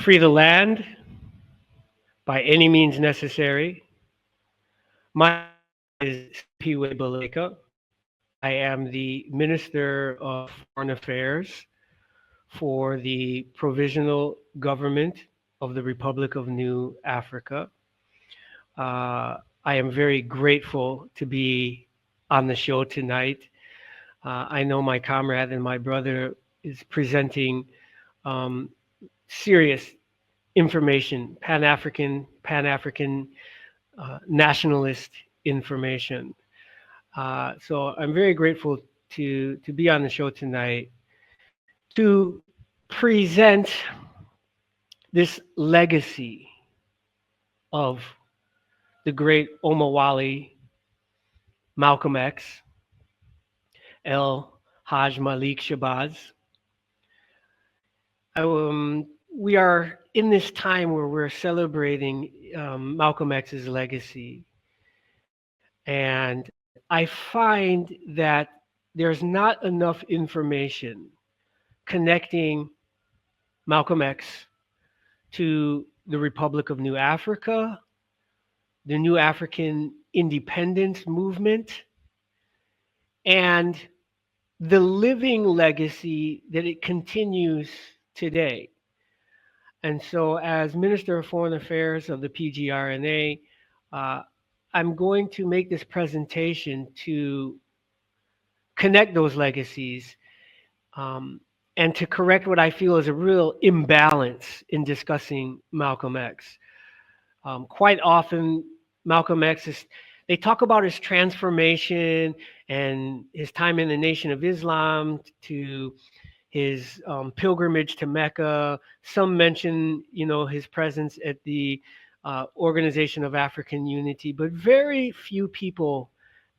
free the land by any means necessary. My name is Siphiwe Baleka. I am the Minister of Foreign Affairs for the Provisional Government of the Republic of New Afrika. I am very grateful to be on the show tonight. I know my comrade and my brother is presenting serious information, Pan-African nationalist information. So I'm very grateful to be on the show tonight to present this legacy of the great Omowale Malcolm X, El Haj Malik Shabazz. We are in this time where we're celebrating Malcolm X's legacy. And I find that there's not enough information connecting Malcolm X to the Republic of New Afrika, the New African independence movement, and the living legacy that it continues today. And so as Minister of Foreign Affairs of the PGRNA, I'm going to make this presentation to connect those legacies and to correct what I feel is a real imbalance in discussing Malcolm X. Quite often, Malcolm X they talk about his transformation and his time in the Nation of Islam to his pilgrimage to Mecca. Some mention, his presence at the Organisation of African Unity, but very few people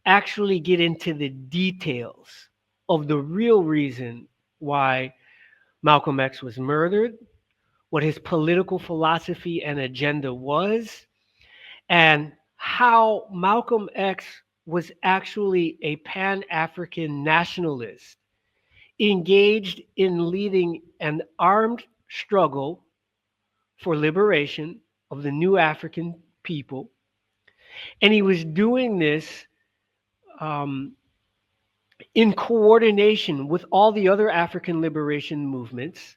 actually get into the details of the real reason why Malcolm X was murdered, what his political philosophy and agenda was, and how Malcolm X was actually a Pan-African nationalist engaged in leading an armed struggle for liberation of the new African people. And he was doing this in coordination with all the other African liberation movements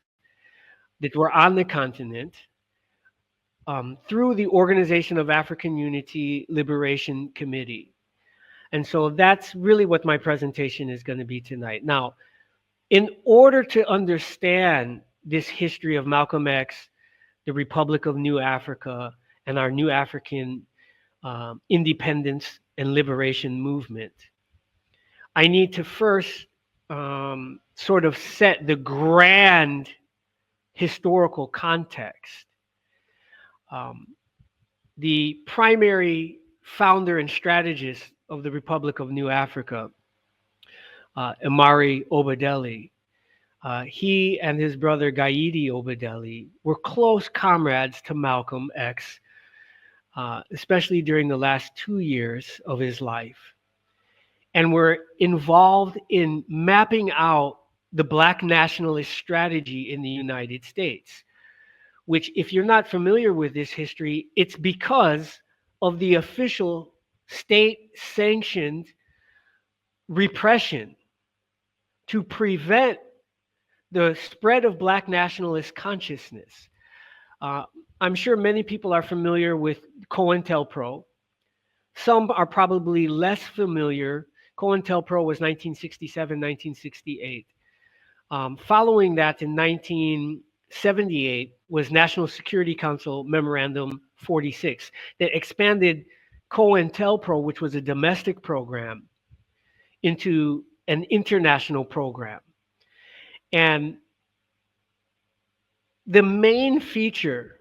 that were on the continent through the Organisation of African Unity Liberation Committee. And so that's really what my presentation is going to be tonight. Now, in order to understand this history of Malcolm X, the Republic of New Afrika, and our new African independence and liberation movement, I need to first sort of set the grand historical context. The primary founder and strategist of the Republic of New Afrika, Amari Obadeli, he and his brother Gaidi Obadeli were close comrades to Malcolm X, especially during the last 2 years of his life, and were involved in mapping out the Black nationalist strategy in the United States, which, if you're not familiar with this history, it's because of the official state-sanctioned repression to prevent the spread of Black nationalist consciousness. I'm sure many people are familiar with COINTELPRO. Some are probably less familiar. COINTELPRO was 1967, 1968. Following that, in 1978, was National Security Council Memorandum 46 that expanded COINTELPRO, which was a domestic program, into an international program. And the main feature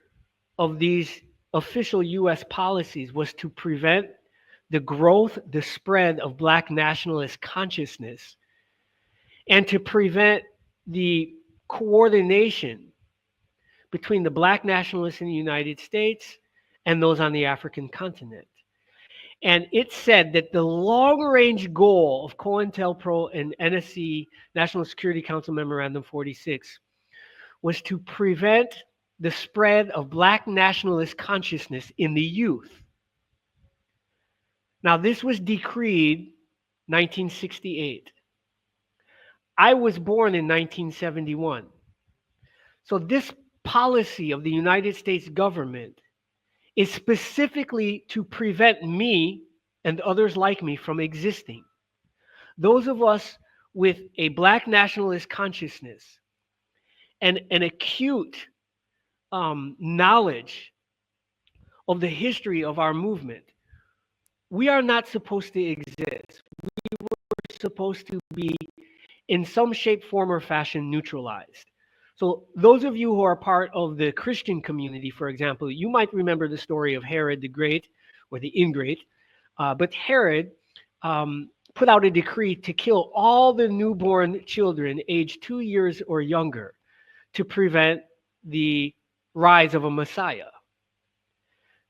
of these official US policies was to prevent the growth, the spread of Black nationalist consciousness, and to prevent the coordination between the Black nationalists in the United States and those on the African continent. And it said that the long-range goal of COINTELPRO and NSC, National Security Council Memorandum 46, was to prevent the spread of Black nationalist consciousness in the youth. Now, this was decreed 1968. I was born in 1971. So this policy of the United States government is specifically to prevent me and others like me from existing. Those of us with a Black nationalist consciousness and an acute knowledge of the history of our movement, we are not supposed to exist. We're supposed to be in some shape, form, or fashion neutralized. So those of you who are part of the Christian community, for example, you might remember the story of Herod the Great or the Ingrate. But Herod put out a decree to kill all the newborn children aged 2 years or younger to prevent the rise of a Messiah.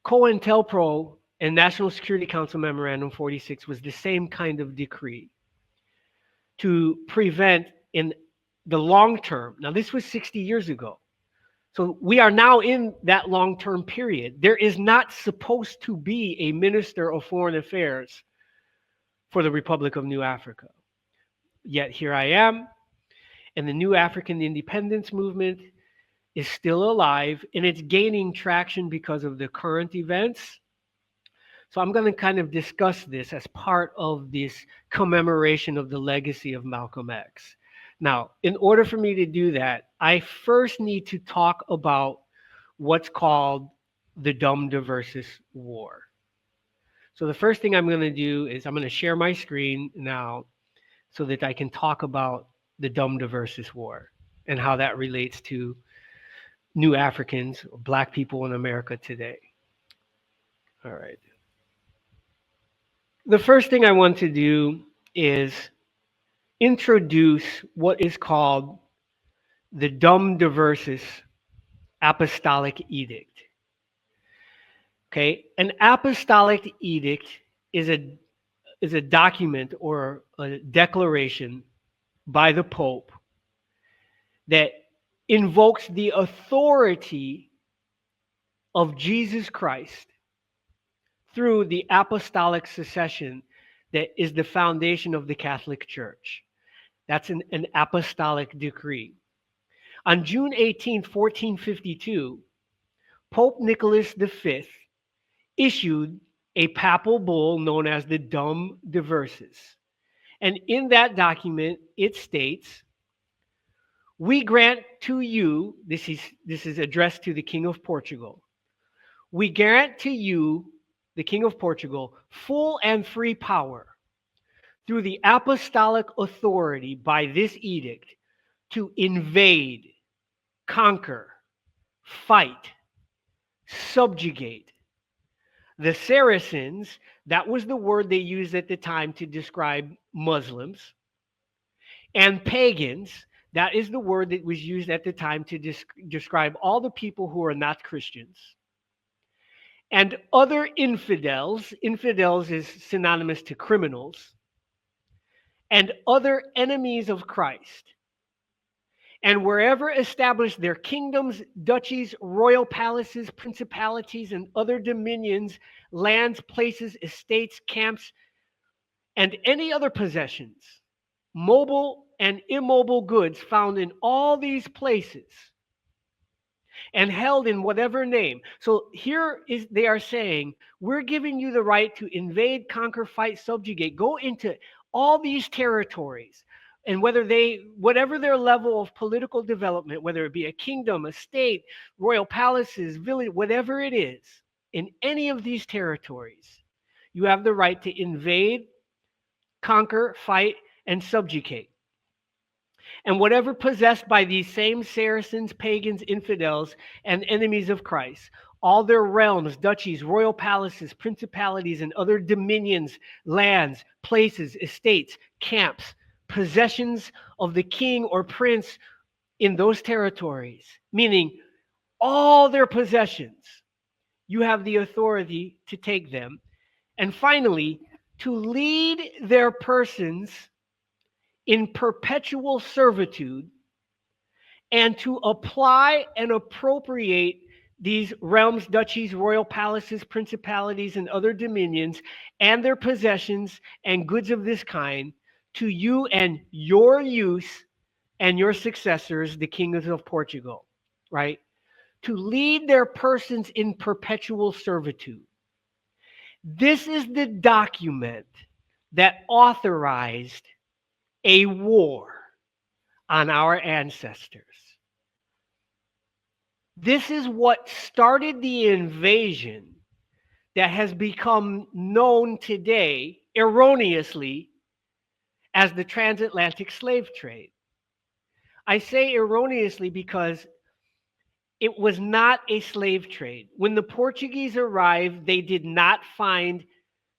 COINTELPRO and National Security Council Memorandum 46 was the same kind of decree to prevent in the long term. Now, this was 60 years ago. So we are now in that long-term period. There is not supposed to be a Minister of Foreign Affairs for the Republic of New Afrika. Yet here I am, and the New African Independence movement is still alive, and it's gaining traction because of the current events. So I'm going to kind of discuss this as part of this commemoration of the legacy of Malcolm X. Now, in order for me to do that, I first need to talk about what's called the Dum Diversas War. So the first thing I'm going to do is I'm going to share my screen now so that I can talk about the Dum Diversas War and how that relates to New Africans, or Black people in America today. All right. The first thing I want to do is introduce what is called the Dum Diversas Apostolic Edict. Okay, an apostolic edict is a document or a declaration by the Pope that invokes the authority of Jesus Christ through the apostolic succession that is the foundation of the Catholic Church. That's an apostolic decree. On June 18, 1452, Pope Nicholas V issued a papal bull known as the Dum Diversas. And in that document, it states, "We grant to you," this is addressed to the King of Portugal, "we grant to you, the King of Portugal, full and free power through the apostolic authority by this edict to invade, conquer, fight, subjugate the Saracens," that was the word they used at the time to describe Muslims, "and pagans," that is the word that was used at the time to describe all the people who are not Christians, "and other infidels," infidels is synonymous to criminals, "and other enemies of Christ, and wherever established their kingdoms, duchies, royal palaces, principalities, and other dominions, lands, places, estates, camps, and any other possessions, mobile and immobile goods found in all these places, and held in whatever name." So here is, they are saying, we're giving you the right to invade, conquer, fight, subjugate, go into all these territories. And whatever their level of political development, whether it be a kingdom, a state, royal palaces, village, whatever it is, in any of these territories, you have the right to invade, conquer, fight, and subjugate. "And whatever possessed by these same Saracens, pagans, infidels, and enemies of Christ, all their realms, duchies, royal palaces, principalities, and other dominions, lands, places, estates, camps, possessions of the king or prince in those territories," meaning all their possessions, you have the authority to take them. And finally, to lead their persons in perpetual servitude and to apply and appropriate these realms, duchies, royal palaces, principalities, and other dominions, and their possessions and goods of this kind to you and your use and your successors, the kings of Portugal, right? To lead their persons in perpetual servitude. This is the document that authorized a war on our ancestors. This is what started the invasion that has become known today, erroneously, as the transatlantic slave trade. I say erroneously because it was not a slave trade. When the Portuguese arrived, they did not find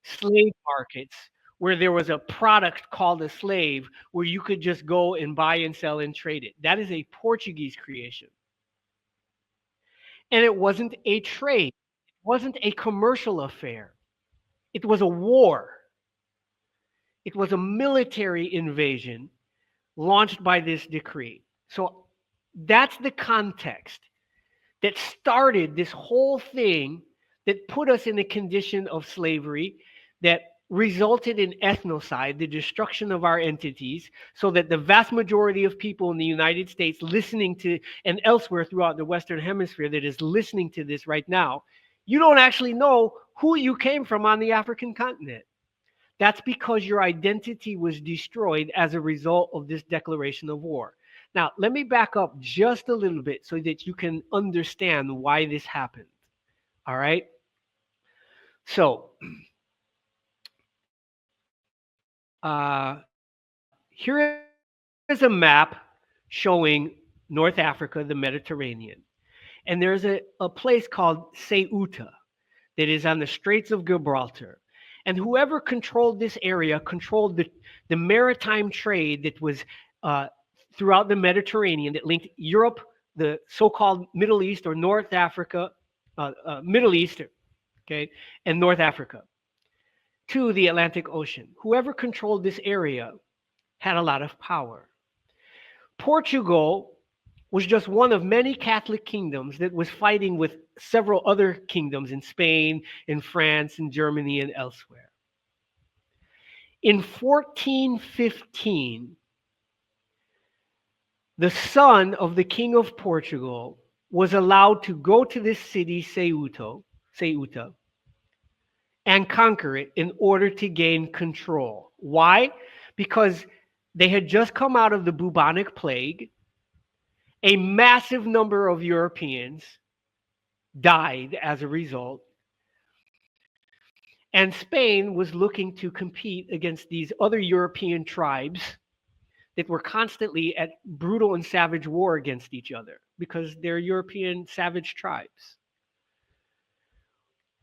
slave markets where there was a product called a slave where you could just go and buy and sell and trade it. That is a Portuguese creation. And it wasn't a trade, it wasn't a commercial affair. It was a war. It was a military invasion launched by this decree. So that's the context that started this whole thing that put us in a condition of slavery that resulted in ethnocide, the destruction of our entities, so that the vast majority of people in the United States listening to, and elsewhere throughout the Western Hemisphere that is listening to this right now, you don't actually know who you came from on the African continent. That's because your identity was destroyed as a result of this declaration of war. Now, let me back up just a little bit so that you can understand why this happened. All right? So, here is a map showing North Africa, the Mediterranean. And there's a place called Ceuta that is on the Straits of Gibraltar. And whoever controlled this area controlled the maritime trade that was uh, throughout the Mediterranean that linked Europe, the so-called Middle East or North Africa, Middle East, okay, and North Africa to the Atlantic Ocean. Whoever controlled this area had a lot of power. Portugal was just one of many Catholic kingdoms that was fighting with several other kingdoms in Spain, in France, in Germany, and elsewhere. In 1415, the son of the king of Portugal was allowed to go to this city, Ceuta, and conquer it in order to gain control. Why? Because they had just come out of the bubonic plague. A massive number of Europeans died as a result. And Spain was looking to compete against these other European tribes that were constantly at brutal and savage war against each other because they're European savage tribes.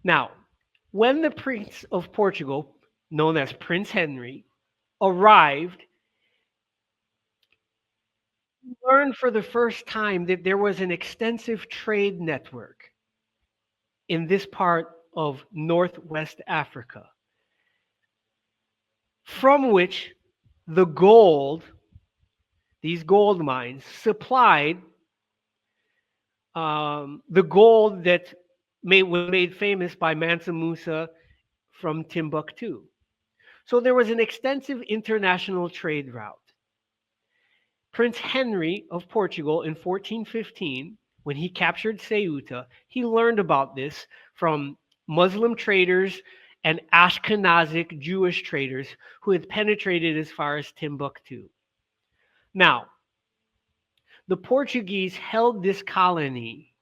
Now, when the Prince of Portugal, known as Prince Henry, arrived, he learned for the first time that there was an extensive trade network in this part of Northwest Africa, from which the gold, these gold mines, supplied the gold that was made famous by Mansa Musa from Timbuktu. So there was an extensive international trade route. Prince Henry of Portugal in 1415, when he captured Ceuta, he learned about this from Muslim traders and Ashkenazic Jewish traders who had penetrated as far as Timbuktu. Now, the Portuguese held this colony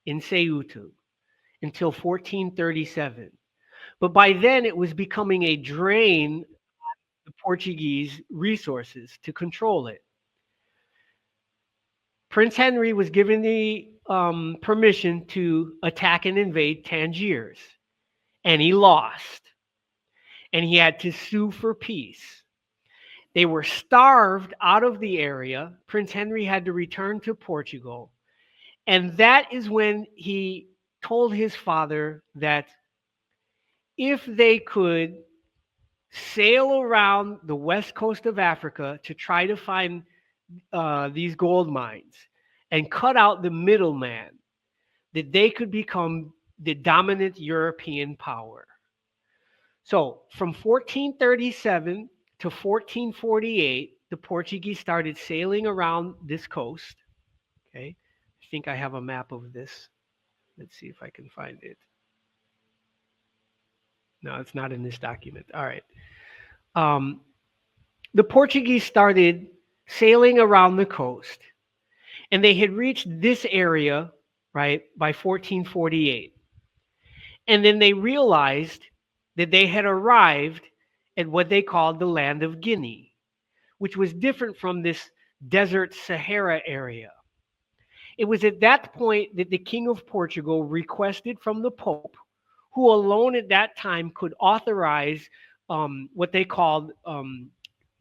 in Ceuta until 1437. But by then, it was becoming a drain on the Portuguese resources to control it. Prince Henry was given the permission to attack and invade Tangiers, and he lost. And he had to sue for peace. They were starved out of the area. Prince Henry had to return to Portugal. And that is when he told his father that if they could sail around the west coast of Africa to try to find these gold mines, and cut out the middleman, that they could become the dominant European power. So from 1437 to 1448, the Portuguese started sailing around this coast. Okay, I think I have a map of this. Let's see if I can find it. No, it's not in this document. All right. The Portuguese started sailing around the coast, and they had reached this area, right, by 1448. And then they realized that they had arrived at what they called the land of Guinea, which was different from this desert Sahara area. It was at that point that the King of Portugal requested from the Pope, who alone at that time could authorize what they called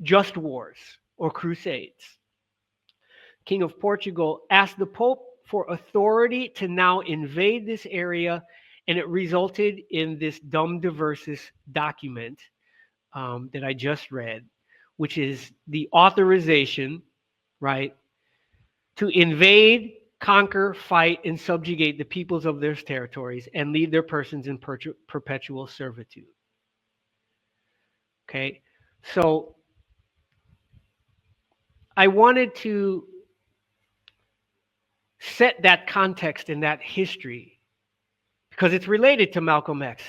just wars or crusades. King of Portugal asked the Pope for authority to now invade this area, and it resulted in this Dum Diversas document that I just read, which is the authorization, right, to invade, conquer, fight, and subjugate the peoples of their territories and lead their persons in perpetual servitude. Okay, so I wanted to set that context and that history because it's related to Malcolm X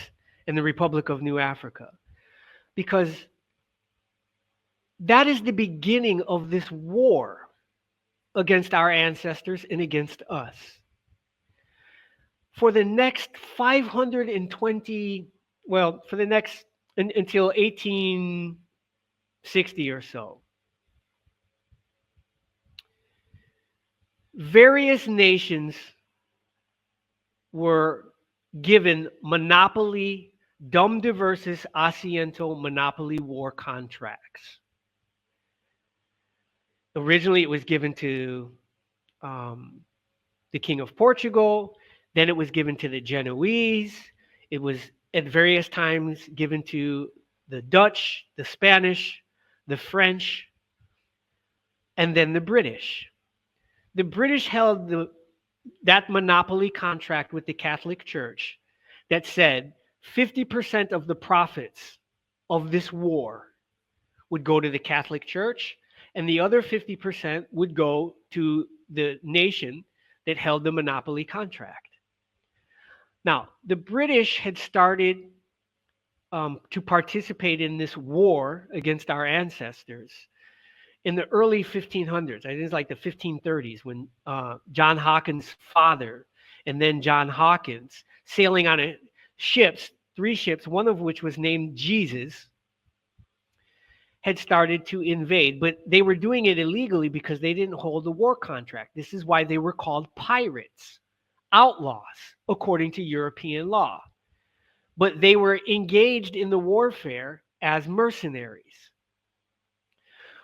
and the Republic of New Afrika, because that is the beginning of this war against our ancestors and against us. For the next 520, well, for the next until 1860 or so, various nations were given monopoly, Dum Diversas Asiento monopoly war contracts. Originally, it was given to the King of Portugal. Then it was given to the Genoese. It was at various times given to the Dutch, the Spanish, the French, and then the British. The British held that monopoly contract with the Catholic Church that said 50% of the profits of this war would go to the Catholic Church, and the other 50% would go to the nation that held the monopoly contract. Now, the British had started to participate in this war against our ancestors in the early 1500s. I think it's like the 1530s when John Hawkins' father and then John Hawkins, sailing on three ships, one of which was named Jesus, had started to invade. But they were doing it illegally because they didn't hold the war contract. This is why they were called pirates, outlaws, according to European law. But they were engaged in the warfare as mercenaries.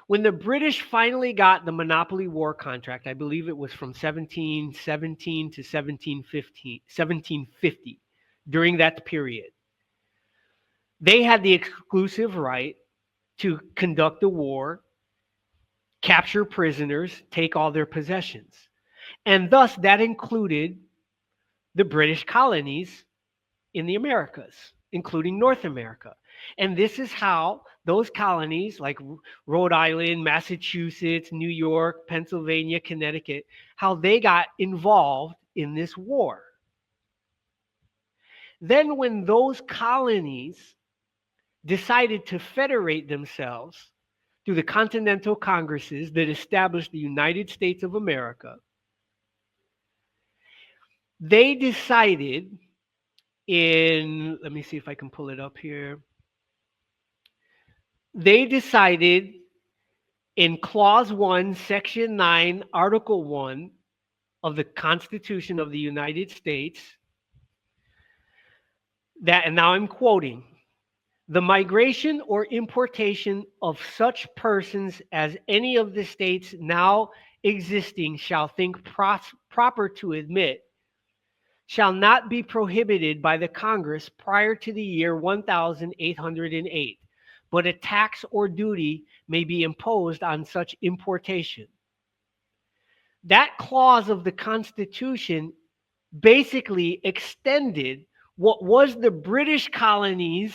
When the British finally got the monopoly war contract, I believe it was from 1717 to 1750, during that period, they had the exclusive right to conduct the war, capture prisoners, take all their possessions. And thus that included the British colonies in the Americas, including North America. And this is how those colonies like Rhode Island, Massachusetts, New York, Pennsylvania, Connecticut, how they got involved in this war. Then when those colonies decided to federate themselves through the Continental Congresses that established the United States of America, they decided in, let me see if I can pull it up here. They decided in Clause 1, Section 9, Article 1 of the Constitution of the United States that, and now I'm quoting, the migration or importation of such persons as any of the states now existing shall think proper to admit shall not be prohibited by the Congress prior to the year 1808, but a tax or duty may be imposed on such importation. That clause of the Constitution basically extended what was the British colonies'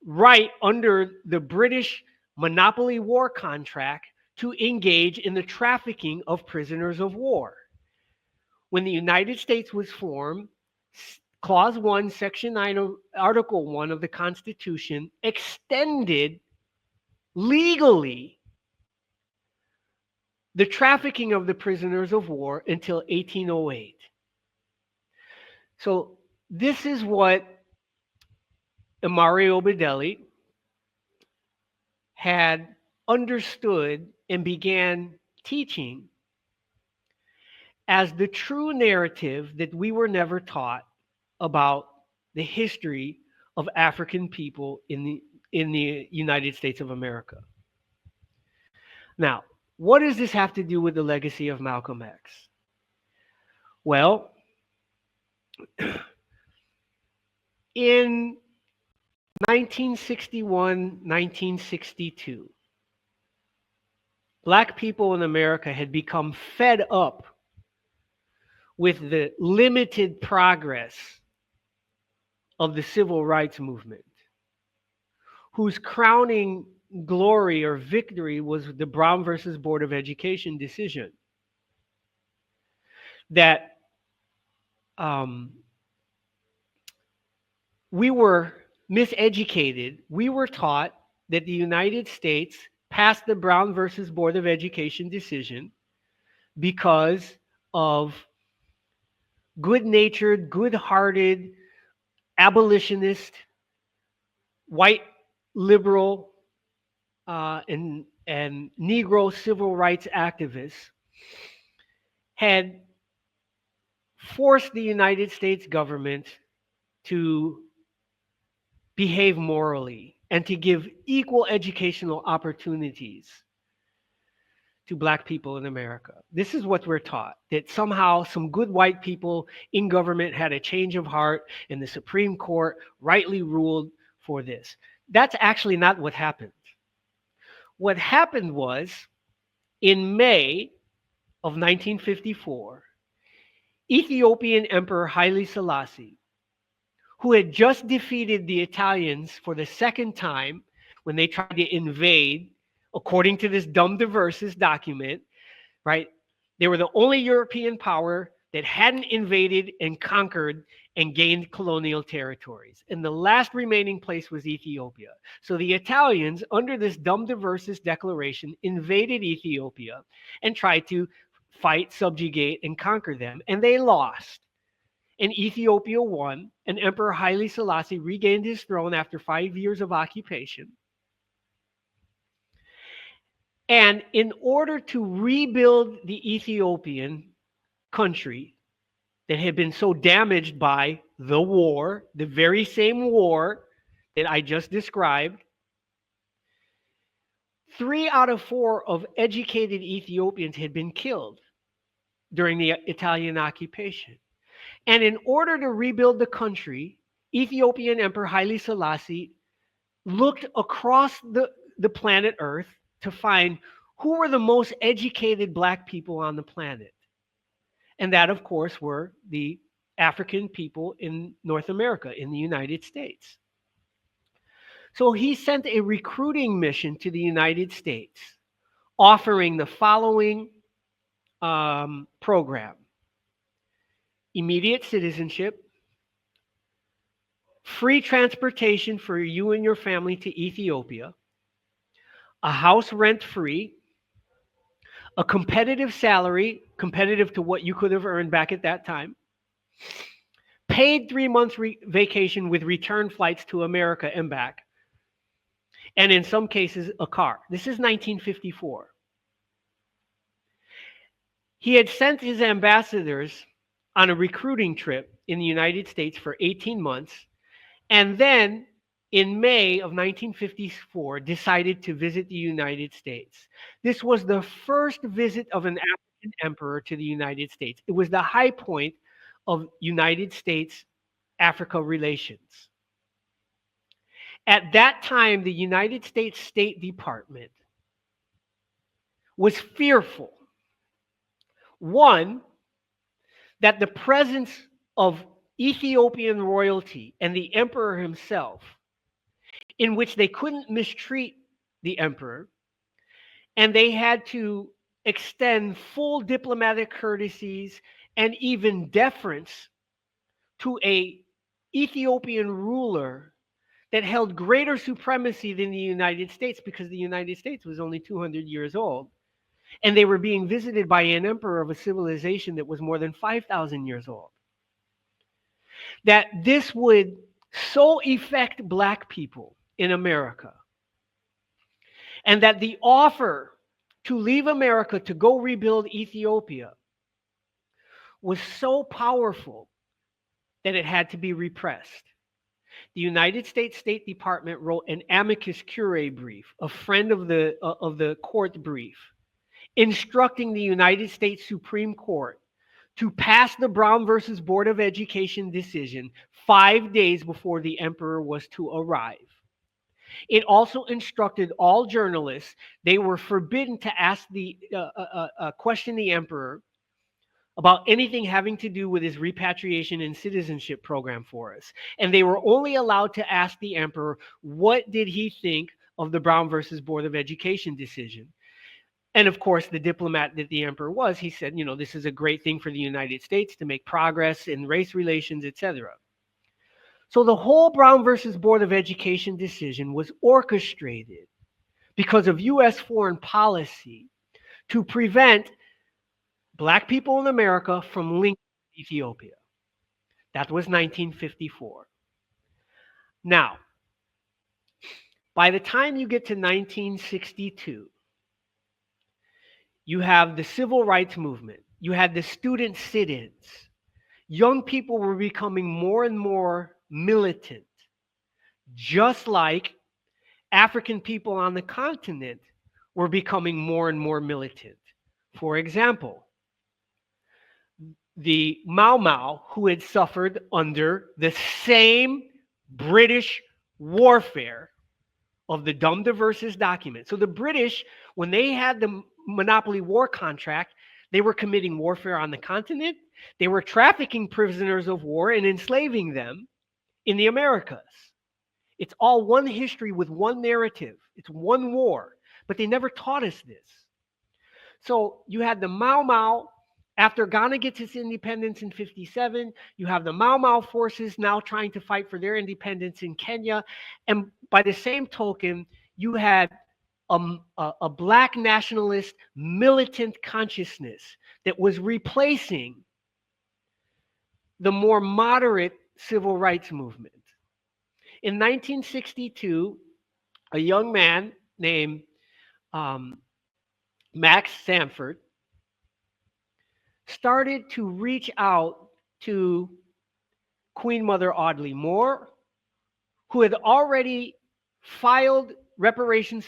right under the British monopoly war contract to engage in the trafficking of prisoners of war. When the United States was formed, Clause 1, Section 9 of Article 1 of the Constitution extended legally the trafficking of the prisoners of war until 1808. So this is what Omowale Malcolm had understood and began teaching as the true narrative that we were never taught about the history of African people in the United States of America. Now, what does this have to do with the legacy of Malcolm X? Well, in 1961, 1962, Black people in America had become fed up with the limited progress of the civil rights movement, whose crowning glory or victory was the Brown versus Board of Education decision that we were miseducated. We were taught that the United States passed the Brown versus Board of Education decision because of good-natured, good-hearted, abolitionist, white liberal, and Negro civil rights activists had forced the United States government to behave morally and to give equal educational opportunities to Black people in America. This is what we're taught, that somehow some good white people in government had a change of heart and the Supreme Court rightly ruled for this. That's actually not what happened. What happened was, in May of 1954, Ethiopian Emperor Haile Selassie, who had just defeated the Italians for the second time when they tried to invade, according to this Dum Diversas document, right? They were the only European power that hadn't invaded and conquered and gained colonial territories. And the last remaining place was Ethiopia. So the Italians, under this Dum Diversas declaration, invaded Ethiopia and tried to fight, subjugate, and conquer them. And they lost. And Ethiopia won, and Emperor Haile Selassie regained his throne after 5 years of occupation. And in order to rebuild the Ethiopian country that had been so damaged by the war, the very same war that I just described, 3 out of 4 of educated Ethiopians had been killed during the Italian occupation. And in order to rebuild the country, Ethiopian Emperor Haile Selassie looked across the planet Earth to find who were the most educated Black people on the planet. And that, of course, were the African people in North America, in the United States. So he sent a recruiting mission to the United States, offering the following program: immediate citizenship, free transportation for you and your family to Ethiopia, a house rent-free, a competitive salary, competitive to what you could have earned back at that time, paid 3 months vacation with return flights to America and back, and in some cases, a car. This is 1954. He had sent his ambassadors on a recruiting trip in the United States for 18 months, and then in May of 1954 decided to visit the United States. This was the first visit of an African emperor to the United States. It was the high point of United States-Africa relations. At that time, the United States State Department was fearful One, that the presence of Ethiopian royalty and the emperor himself, in which they couldn't mistreat the emperor, and they had to extend full diplomatic courtesies and even deference to a Ethiopian ruler that held greater supremacy than the United States, because the United States was only 200 years old. And they were being visited by an emperor of a civilization that was more than 5,000 years old. That this would so affect Black people in America, and that the offer to leave America to go rebuild Ethiopia was so powerful that it had to be repressed. The United States State Department wrote an amicus curiae brief, a friend of the court brief, instructing the United States Supreme Court to pass the Brown versus Board of Education decision 5 days before the emperor was to arrive. It also instructed all journalists they were forbidden to ask question the emperor about anything having to do with his repatriation and citizenship program for us. And they were only allowed to ask the emperor, what did he think of the Brown versus Board of Education decision? And of course, the diplomat that the emperor was, he said, this is a great thing for the United States to make progress in race relations, etc. So the whole Brown versus Board of Education decision was orchestrated because of U.S. foreign policy to prevent Black people in America from linking with Ethiopia. That was 1954. Now, by the time you get to 1962, you have the civil rights movement. You had the student sit-ins. Young people were becoming more and more militant, just like African people on the continent were becoming more and more militant. For example, the Mau Mau, who had suffered under the same British warfare of the Dum Diversas document. So the British, when they had the monopoly war contract, they were committing warfare on the continent. They were trafficking prisoners of war and enslaving them in the Americas. It's all one history with one narrative. It's one war, but they never taught us this. So you had the Mau Mau. After Ghana gets its independence in 57, you have the Mau Mau forces now trying to fight for their independence in Kenya. And by the same token, you had a Black nationalist militant consciousness that was replacing the more moderate civil rights movement. In 1962, a young man named Max Sanford started to reach out to Queen Mother Audley Moore, who had already filed reparations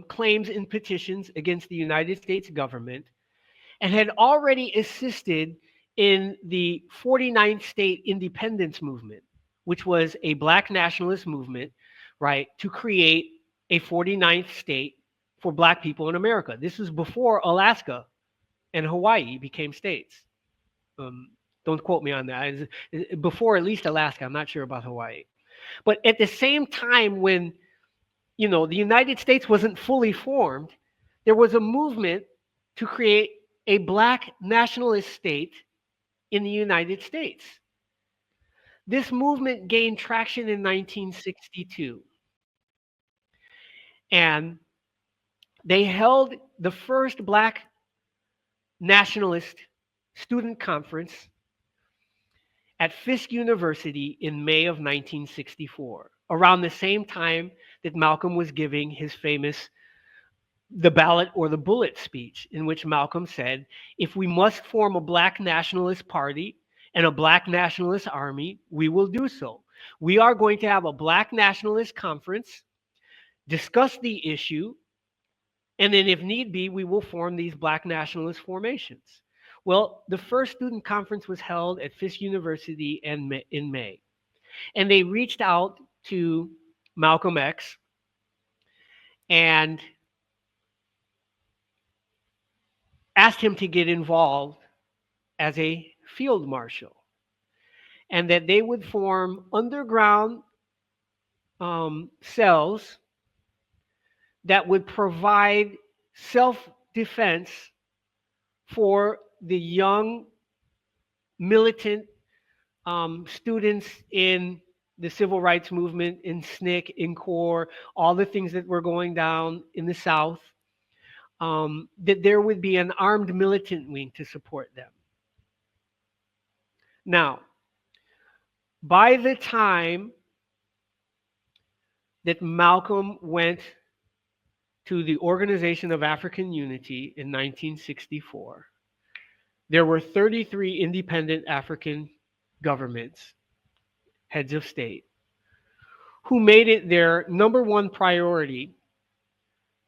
claims and petitions against the United States government, and had already assisted in the 49th state independence movement, which was a Black nationalist movement, right, to create a 49th state for Black people in America. This was before Alaska and Hawaii became states. Don't quote me on that. Before at least Alaska, I'm not sure about Hawaii. But at the same time when, the United States wasn't fully formed, there was a movement to create a Black nationalist state in the United States. This movement gained traction in 1962. And they held the first Black nationalist student conference at Fisk University in May of 1964, around the same time that Malcolm was giving his famous "the ballot or the bullet" speech, in which Malcolm said, if we must form a Black nationalist party and a Black nationalist army, we will do so. We are going to have a Black nationalist conference, discuss the issue, and then if need be, we will form these Black nationalist formations. Well, the first student conference was held at Fisk University in May. And they reached out to Malcolm X and asked him to get involved as a field marshal, and that they would form underground cells that would provide self-defense for the young militant students in the civil rights movement, in SNCC, in CORE, all the things that were going down in the South, that there would be an armed militant wing to support them. Now, by the time that Malcolm went to the Organisation of African Unity in 1964, there were 33 independent African governments, heads of state, who made it their number one priority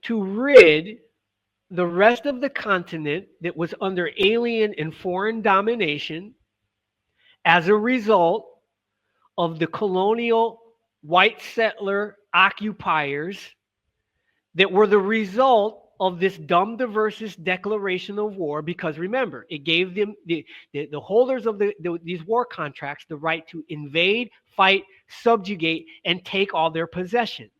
to rid the rest of the continent that was under alien and foreign domination as a result of the colonial white settler occupiers that were the result of this Dum Diversas declaration of war, because remember, it gave them, the holders of these war contracts, the right to invade, fight, subjugate, and take all their possessions.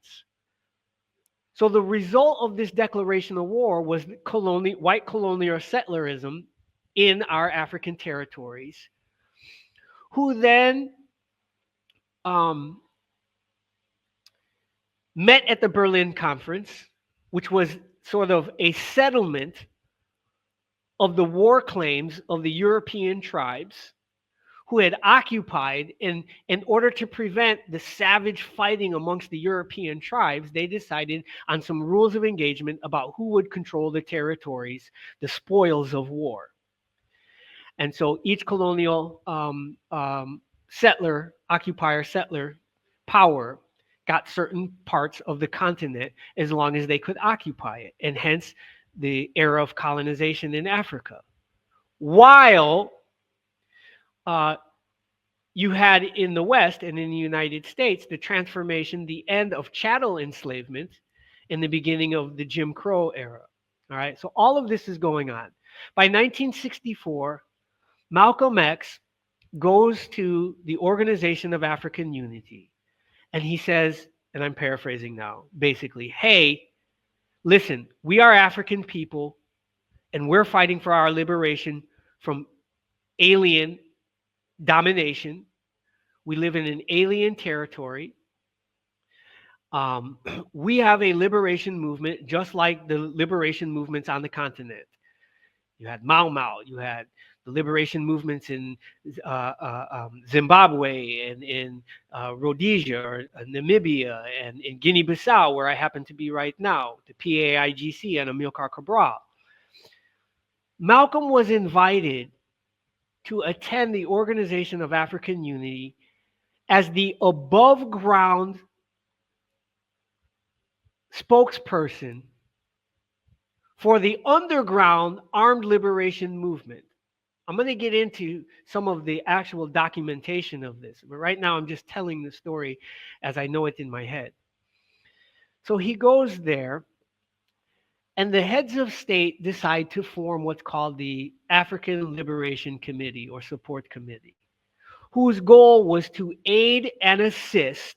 So the result of this declaration of war was white colonial settlerism in our African territories, who then met at the Berlin Conference, which was sort of a settlement of the war claims of the European tribes who had occupied. In order to prevent the savage fighting amongst the European tribes, they decided on some rules of engagement about who would control the territories, the spoils of war. And so each colonial occupier settler power got certain parts of the continent as long as they could occupy it, and hence the era of colonization in Africa. While you had in the West and in the United States the transformation, the end of chattel enslavement, and the beginning of the Jim Crow era. All right, so all of this is going on. By 1964, Malcolm X goes to the Organisation of African Unity, and he says, and I'm paraphrasing now, basically, hey, listen, we are African people, and we're fighting for our liberation from alien domination. We live in an alien territory. We have a liberation movement, just like the liberation movements on the continent. You had Mau Mau, you had the liberation movements in Zimbabwe and in Rhodesia or Namibia and in Guinea-Bissau, where I happen to be right now, the PAIGC and Amilcar Cabral. Malcolm was invited to attend the Organisation of African Unity as the above ground spokesperson for the underground armed liberation movement. I'm going to get into some of the actual documentation of this, but right now I'm just telling the story as I know it in my head. So he goes there, and the heads of state decide to form what's called the African Liberation Committee or Support Committee, whose goal was to aid and assist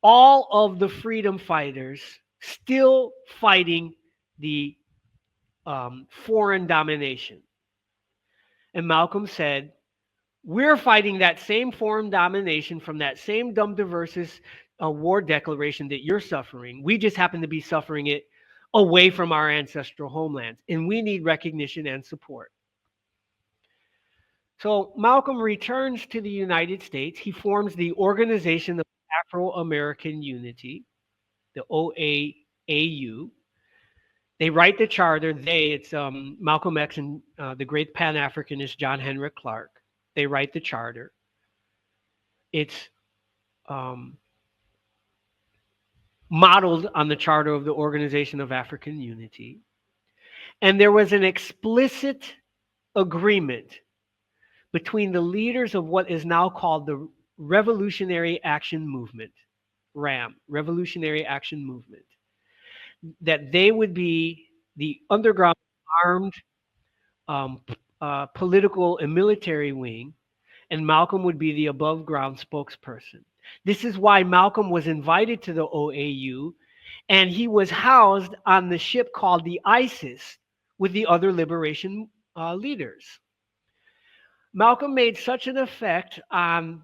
all of the freedom fighters still fighting the foreign domination. And Malcolm said, we're fighting that same foreign domination from that same Dum Diversas war declaration that you're suffering. We just happen to be suffering it away from our ancestral homelands, and we need recognition and support. So Malcolm returns to the United States. He forms the Organisation of Afro-American Unity, the OAAU. They write the charter. It's Malcolm X and the great pan-Africanist John Henrik Clarke. They write the charter. It's modeled on the charter of the Organisation of African Unity. And there was an explicit agreement between the leaders of what is now called the Revolutionary Action Movement, RAM, Revolutionary Action Movement, that they would be the underground armed political and military wing, and Malcolm would be the above ground spokesperson. This is why Malcolm was invited to the OAU, and he was housed on the ship called the ISIS with the other liberation leaders. Malcolm made such an effect on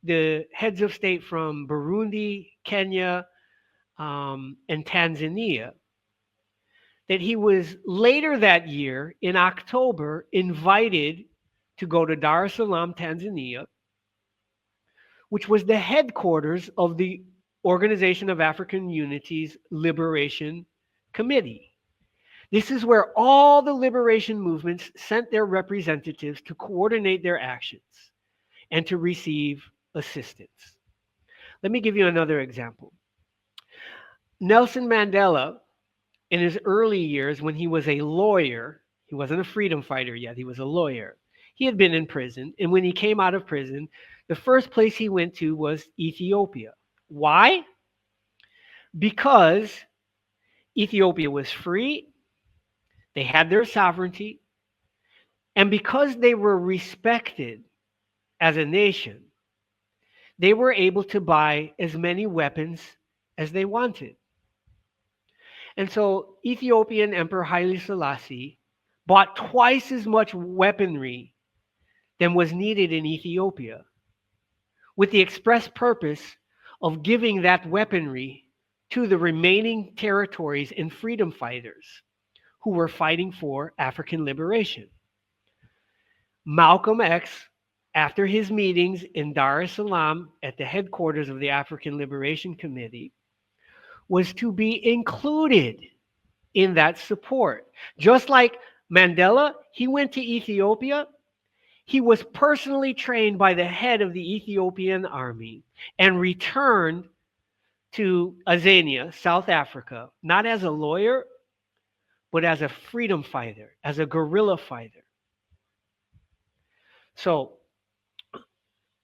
the heads of state from Burundi, Kenya, and Tanzania that he was later that year in October invited to go to Dar es Salaam, Tanzania, which was the headquarters of the Organisation of African Unity's Liberation Committee. This is where all the liberation movements sent their representatives to coordinate their actions and to receive assistance. Let me give you another example. Nelson Mandela, in his early years when he was a lawyer, he wasn't a freedom fighter yet, he was a lawyer. He had been in prison, and when he came out of prison, the first place he went to was Ethiopia. Why? Because Ethiopia was free, they had their sovereignty, and because they were respected as a nation, they were able to buy as many weapons as they wanted. And so Ethiopian Emperor Haile Selassie bought twice as much weaponry than was needed in Ethiopia, with the express purpose of giving that weaponry to the remaining territories and freedom fighters who were fighting for African liberation. Malcolm X, after his meetings in Dar es Salaam at the headquarters of the African Liberation Committee, was to be included in that support. Just like Mandela, he went to Ethiopia. He was personally trained by the head of the Ethiopian army and returned to Azania, South Africa, not as a lawyer, but as a freedom fighter, as a guerrilla fighter. So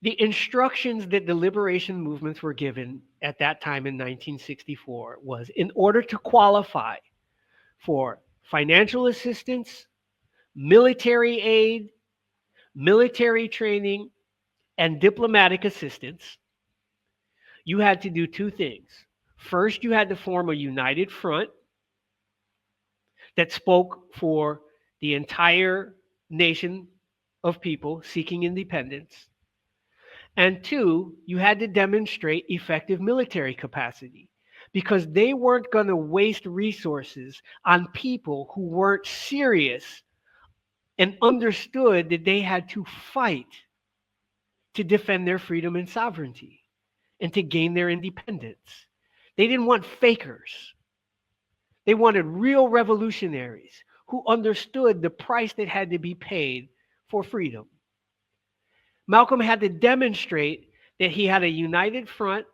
the instructions that the liberation movements were given at that time in 1964 was, in order to qualify for financial assistance, military aid, military training, and diplomatic assistance, you had to do two things. First, you had to form a united front that spoke for the entire nation of people seeking independence. And two, you had to demonstrate effective military capacity, because they weren't going to waste resources on people who weren't serious and understood that they had to fight to defend their freedom and sovereignty and to gain their independence. They didn't want fakers. They wanted real revolutionaries who understood the price that had to be paid for freedom. Malcolm had to demonstrate that he had a united front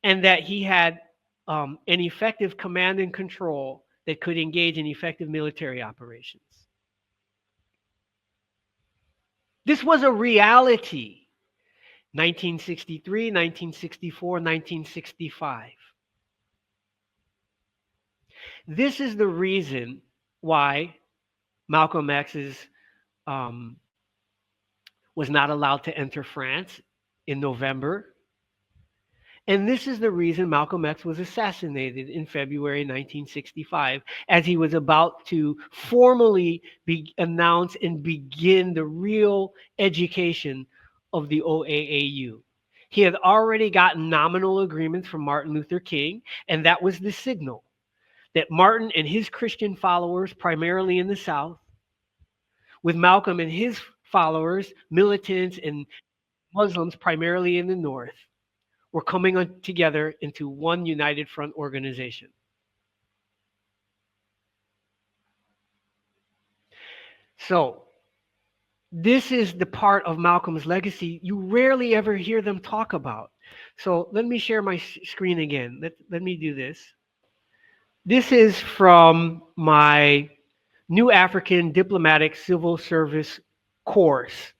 and that he had an effective command and control that could engage in effective military operations. This was a reality. 1963, 1964, 1965. This is the reason why Malcolm X was not allowed to enter France in November. And this is the reason Malcolm X was assassinated in February 1965, as he was about to formally announce and begin the real education of the OAAU. He had already gotten nominal agreements from Martin Luther King, and that was the signal that Martin and his Christian followers, primarily in the South, with Malcolm and his followers, militants and Muslims, primarily in the North, were coming together into one united front organization. So this is the part of Malcolm's legacy you rarely ever hear them talk about. So let me share my screen again. Let me do this. This is from my New African Diplomatic Civil Service course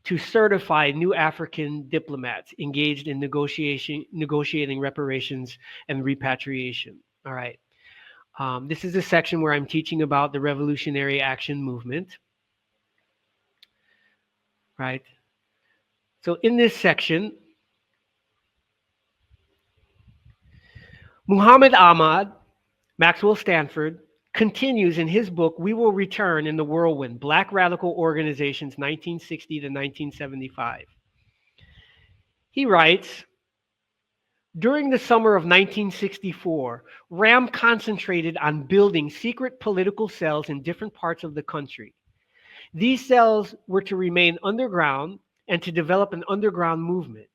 to certify new African diplomats engaged in negotiating reparations and repatriation. All right. This is a section where I'm teaching about the Revolutionary Action Movement, right? So in this section, Muhammad Ahmad, Maxwell Stanford, continues in his book, We Will Return in the Whirlwind, Black Radical Organizations 1960 to 1975. He writes, during the summer of 1964, RAM concentrated on building secret political cells in different parts of the country. These cells were to remain underground and to develop an underground movement.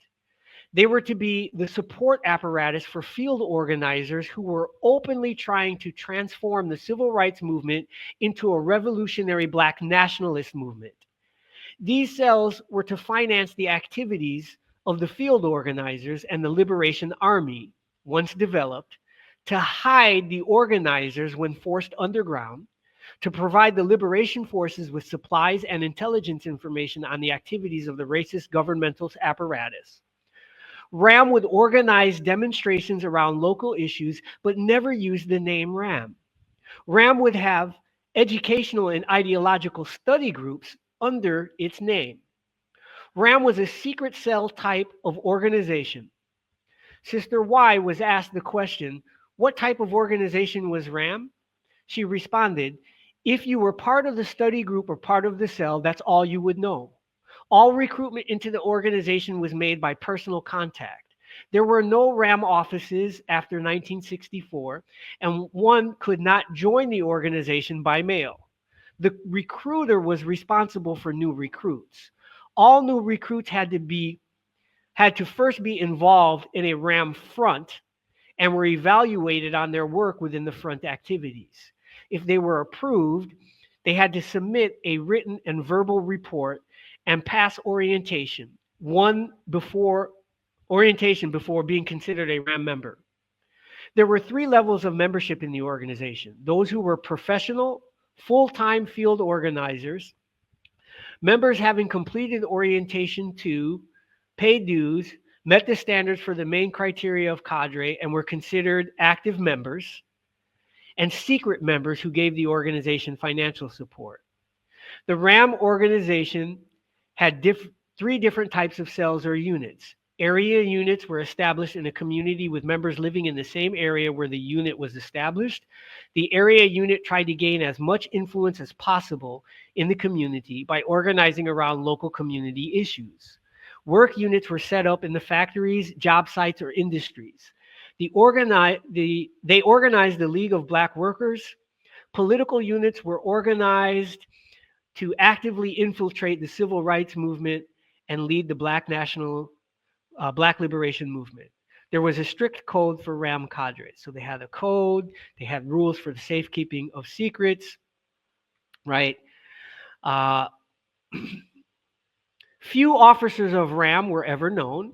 They were to be the support apparatus for field organizers who were openly trying to transform the civil rights movement into a revolutionary Black nationalist movement. These cells were to finance the activities of the field organizers and the Liberation Army, once developed, to hide the organizers when forced underground, to provide the liberation forces with supplies and intelligence information on the activities of the racist governmental apparatus. RAM would organize demonstrations around local issues, but never use the name RAM. RAM would have educational and ideological study groups under its name. RAM was a secret cell type of organization. Sister Y was asked the question, what type of organization was RAM? She responded, if you were part of the study group or part of the cell, that's all you would know. All recruitment into the organization was made by personal contact. There were no RAM offices after 1964, and one could not join the organization by mail. The recruiter was responsible for new recruits. All new recruits had to first be involved in a RAM front and were evaluated on their work within the front activities. If they were approved, they had to submit a written and verbal report and pass orientation, before being considered a RAM member. There were 3 levels of membership in the organization. Those who were professional, full-time field organizers, members having completed orientation 2, paid dues, met the standards for the main criteria of cadre, and were considered active members, and secret members who gave the organization financial support. The RAM organization had 3 different types of cells or units. Area units were established in a community with members living in the same area where the unit was established. The area unit tried to gain as much influence as possible in the community by organizing around local community issues. Work units were set up in the factories, job sites, or industries. They organized the League of Black Workers. Political units were organized to actively infiltrate the civil rights movement and lead the Black liberation movement. There was a strict code for RAM cadres. So they had a code, they had rules for the safekeeping of secrets, right? Few officers of RAM were ever known.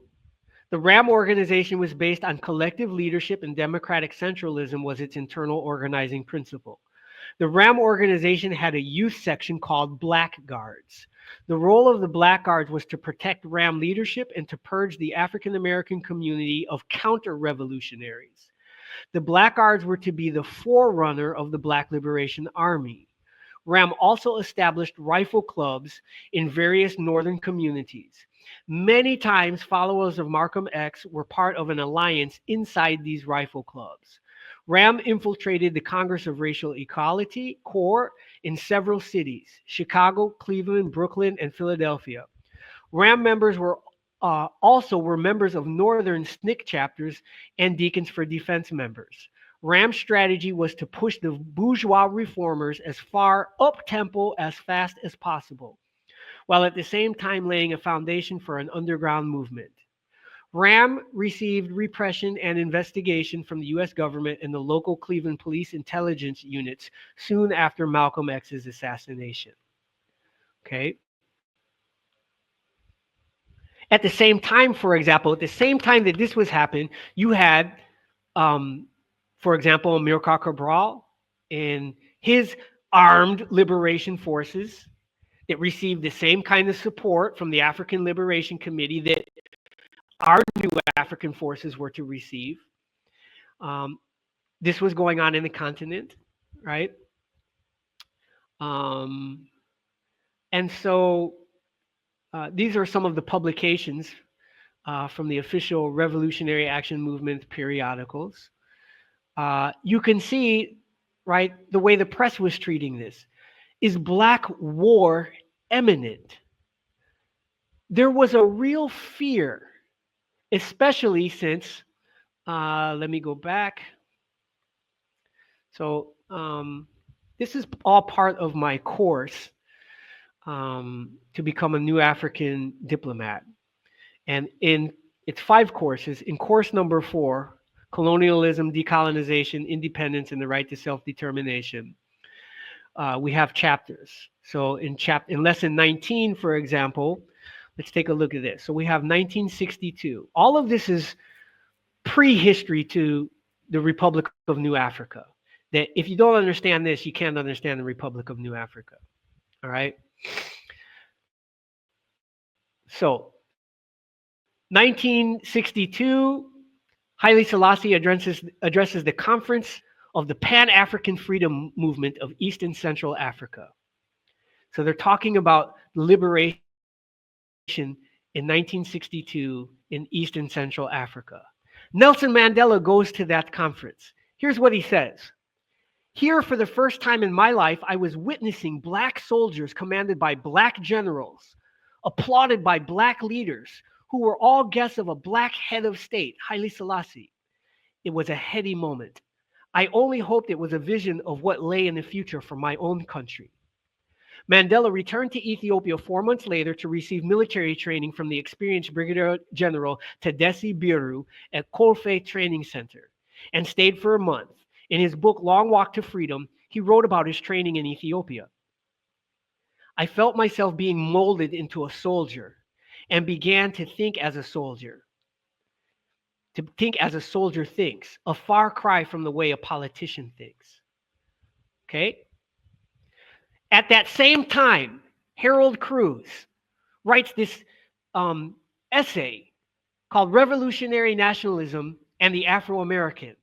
The RAM organization was based on collective leadership, and democratic centralism was its internal organizing principle. The RAM organization had a youth section called Black Guards. The role of the Black Guards was to protect RAM leadership and to purge the African-American community of counter-revolutionaries. The Black Guards were to be the forerunner of the Black Liberation Army. RAM also established rifle clubs in various northern communities. Many times, followers of Malcolm X were part of an alliance inside these rifle clubs. RAM infiltrated the Congress of Racial Equality, CORE, in several cities: Chicago, Cleveland, Brooklyn, and Philadelphia. RAM members were members of Northern SNCC chapters and Deacons for Defense members. RAM's strategy was to push the bourgeois reformers as far up-tempo as fast as possible, while at the same time laying a foundation for an underground movement. RAM received repression and investigation from the U.S. government and the local Cleveland police intelligence units soon after Malcolm X's assassination. Okay. At the same time, for example, at the same time that this was happening, you had, for example, Amilcar Cabral and his armed liberation forces that received the same kind of support from the African Liberation Committee that our new African forces were to receive. This was going on in the continent, right? Um, and so these are some of the publications from the official Revolutionary Action Movement periodicals. You can see, right, the way the press was treating this. Is black war imminent? There was a real fear, especially since, let me go back. So this is all part of my course to become a new African diplomat. And it's 5 courses. In course number 4, colonialism, decolonization, independence, and the right to self-determination, we have chapters. So in lesson 19, for example, let's take a look at this. So we have 1962. All of this is prehistory to the Republic of New Afrika. That if you don't understand this, you can't understand the Republic of New Afrika. All right. So 1962, Haile Selassie addresses the conference of the Pan-African Freedom Movement of East and Central Africa. So they're talking about liberation in 1962 in East and Central Africa. Nelson Mandela goes to that conference. Here's what he says. Here, for the first time in my life, I was witnessing black soldiers commanded by black generals, applauded by black leaders, who were all guests of a black head of state, Haile Selassie. It was a heady moment. I only hoped it was a vision of what lay in the future for my own country. Mandela returned to Ethiopia 4 months later to receive military training from the experienced Brigadier General Tedesi Biru at Kolfe Training Center and stayed for a month. In his book, Long Walk to Freedom, he wrote about his training in Ethiopia. I felt myself being molded into a soldier and began to think as a soldier. To think as a soldier thinks, a far cry from the way a politician thinks. Okay? At that same time, Harold Cruz writes this essay called Revolutionary Nationalism and the Afro-American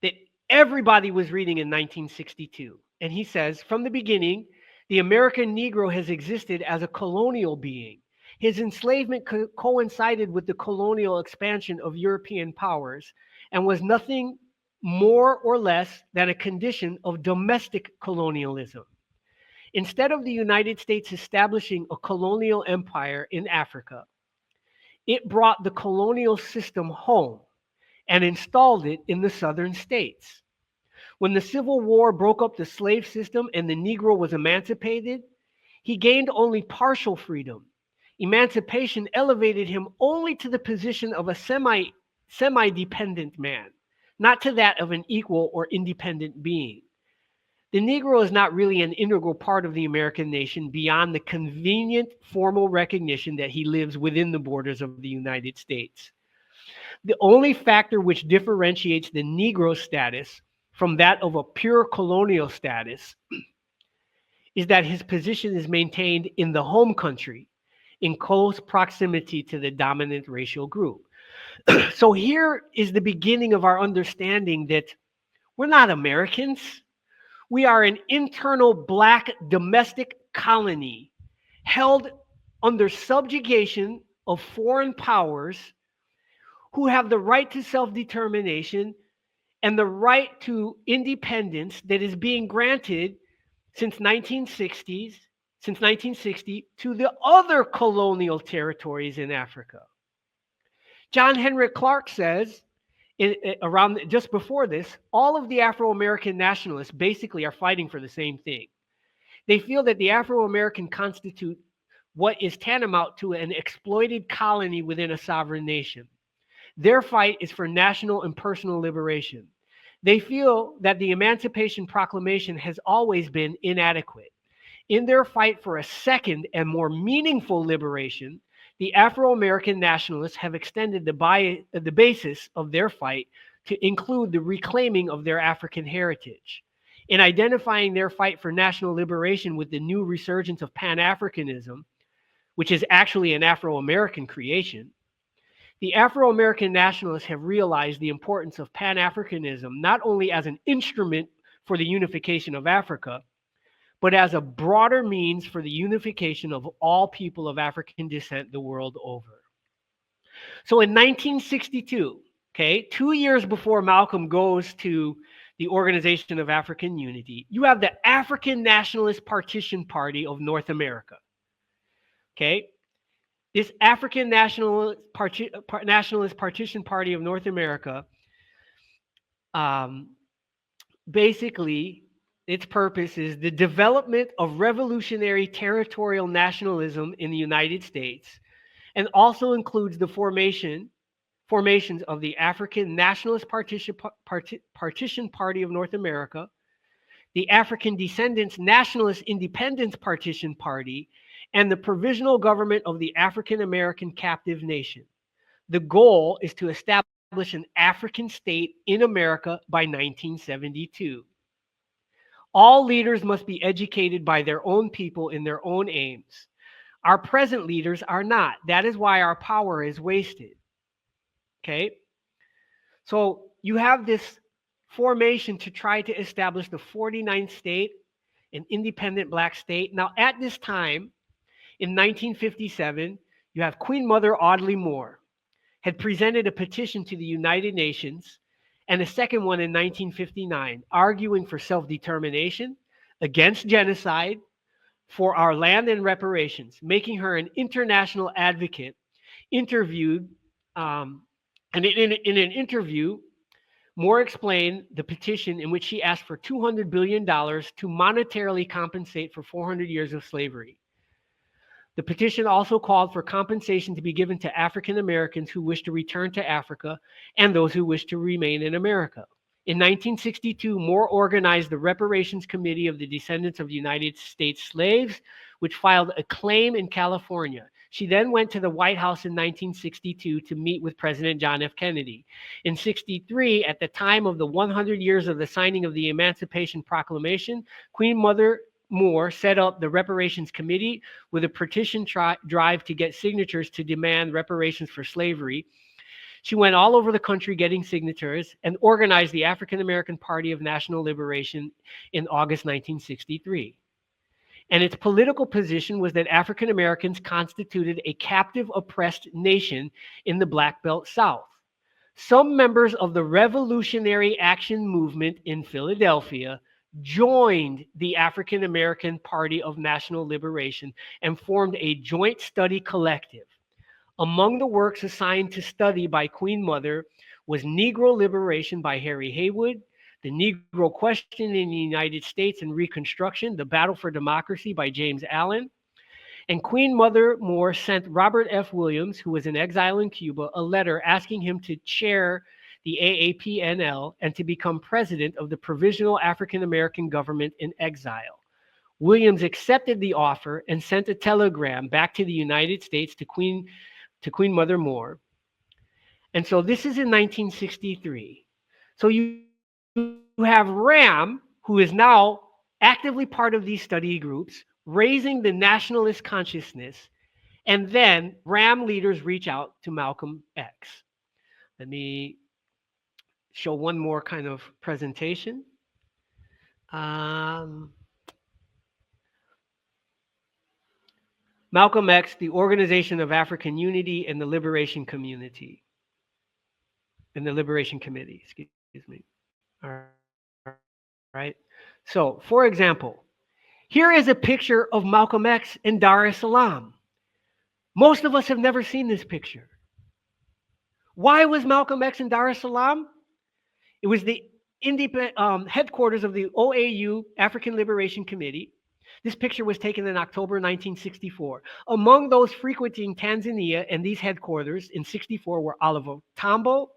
that everybody was reading in 1962. And he says, from the beginning, the American Negro has existed as a colonial being. His enslavement coincided with the colonial expansion of European powers and was nothing more or less than a condition of domestic colonialism. Instead of the United States establishing a colonial empire in Africa, it brought the colonial system home and installed it in the southern states. When the Civil War broke up the slave system and the Negro was emancipated, he gained only partial freedom. Emancipation elevated him only to the position of a semi-dependent man, not to that of an equal or independent being. The Negro is not really an integral part of the American nation beyond the convenient formal recognition that he lives within the borders of the United States. The only factor which differentiates the Negro status from that of a pure colonial status is that his position is maintained in the home country in close proximity to the dominant racial group. So here is the beginning of our understanding that we're not Americans. We are an internal black domestic colony held under subjugation of foreign powers who have the right to self-determination and the right to independence that is being granted since 1960 to the other colonial territories in Africa. John Henrik Clarke says, around just before this, all of the Afro-American nationalists basically are fighting for the same thing. They feel that the Afro-American constitute what is tantamount to an exploited colony within a sovereign nation. Their fight is for national and personal liberation. They feel that the Emancipation Proclamation has always been inadequate. In their fight for a second and more meaningful liberation, the Afro-American nationalists have extended the basis of their fight to include the reclaiming of their African heritage. In identifying their fight for national liberation with the new resurgence of Pan-Africanism, which is actually an Afro-American creation, The Afro-American nationalists have realized the importance of Pan-Africanism not only as an instrument for the unification of Africa, but as a broader means for the unification of all people of African descent the world over. So in 1962, okay, 2 years before Malcolm goes to the Organization of African Unity, you have the African Nationalist Partition Party of North America. Okay, this African Nationalist Partition Party of North America, basically, its purpose is the development of revolutionary territorial nationalism in the United States, and also includes the formations of the African Nationalist Partition Party of North America, the African Descendants Nationalist Independence Partition Party, and the Provisional Government of the African American Captive Nation. The goal is to establish an African state in America by 1972. All leaders must be educated by their own people in their own aims. Our present leaders are not. That is why our power is wasted. Okay? So you have this formation to try to establish the 49th state, an independent black state. Now, at this time, in 1957, you have Queen Mother Audley Moore had presented a petition to the United Nations, and a second one in 1959, arguing for self-determination, against genocide, for our land and reparations, making her an international advocate. Interviewed, and in an interview, Moore explained the petition in which she asked for $200 billion to monetarily compensate for 400 years of slavery. The petition also called for compensation to be given to African Americans who wish to return to Africa and those who wish to remain in America. In 1962, Moore organized the Reparations Committee of the Descendants of United States Slaves, which filed a claim in California. She then went to the White House in 1962 to meet with President John F. Kennedy. In 63, at the time of the 100 years of the signing of the Emancipation Proclamation, Queen Mother Moore set up the Reparations Committee with a petition drive to get signatures to demand reparations for slavery. She went all over the country getting signatures and organized the African American Party of National Liberation in August 1963. And its political position was that African Americans constituted a captive oppressed nation in the Black Belt South. Some members of the Revolutionary Action Movement in Philadelphia joined the African American Party of National Liberation and formed a joint study collective. Among the works assigned to study by Queen Mother was Negro Liberation by Harry Haywood, The Negro Question in the United States and Reconstruction, The Battle for Democracy by James Allen. And Queen Mother Moore sent Robert F. Williams, who was in exile in Cuba, a letter asking him to chair the AAPNL and to become president of the Provisional African American Government in exile. Williams accepted the offer and sent a telegram back to the United States to Queen Mother Moore. And so this is in 1963. So you have Ram, who is now actively part of these study groups, raising the nationalist consciousness, and then Ram leaders reach out to Malcolm X. Let me show one more kind of presentation. Malcolm X, the Organization of African Unity, and the Liberation Community, and the Liberation Committee, excuse me. All right. So, for example, here is a picture of Malcolm X in Dar es Salaam. Most of us have never seen this picture. Why was Malcolm X in Dar es Salaam? It was the headquarters of the OAAU, African Liberation Committee. This picture was taken in October 1964. Among those frequenting Tanzania and these headquarters in 64 were Oliver Tambo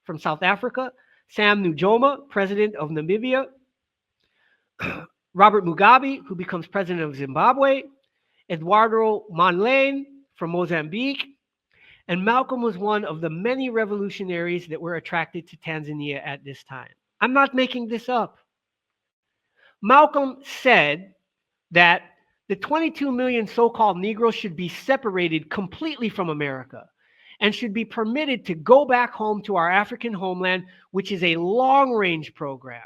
from South Africa, Sam Nujoma, president of Namibia, Robert Mugabe, who becomes president of Zimbabwe, Eduardo Mondlane from Mozambique, and Malcolm was one of the many revolutionaries that were attracted to Tanzania at this time. I'm not making this up. Malcolm said that the 22 million so-called Negroes should be separated completely from America, and should be permitted to go back home to our African homeland, which is a long-range program.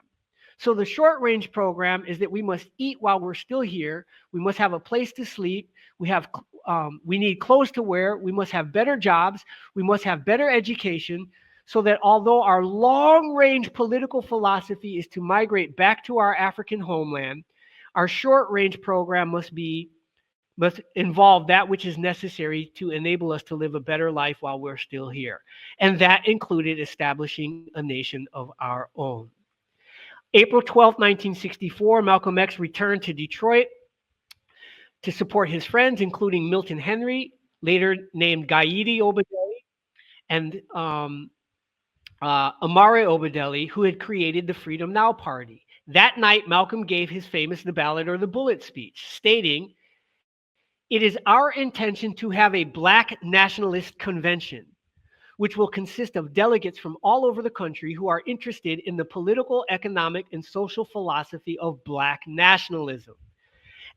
So the short-range program is that we must eat while we're still here. We must have a place to sleep. We need clothes to wear. We must have better jobs. We must have better education, so that although our long-range political philosophy is to migrate back to our African homeland, our short-range program must involve that which is necessary to enable us to live a better life while we're still here. And that included establishing a nation of our own. April 12, 1964, Malcolm X returned to Detroit to support his friends, including Milton Henry, later named Gaidi Obadeli, and Amare Obadeli, who had created the Freedom Now Party. That night, Malcolm gave his famous "The Ballot or the Bullet" speech, stating, "It is our intention to have a Black nationalist convention, which will consist of delegates from all over the country who are interested in the political, economic, and social philosophy of Black nationalism.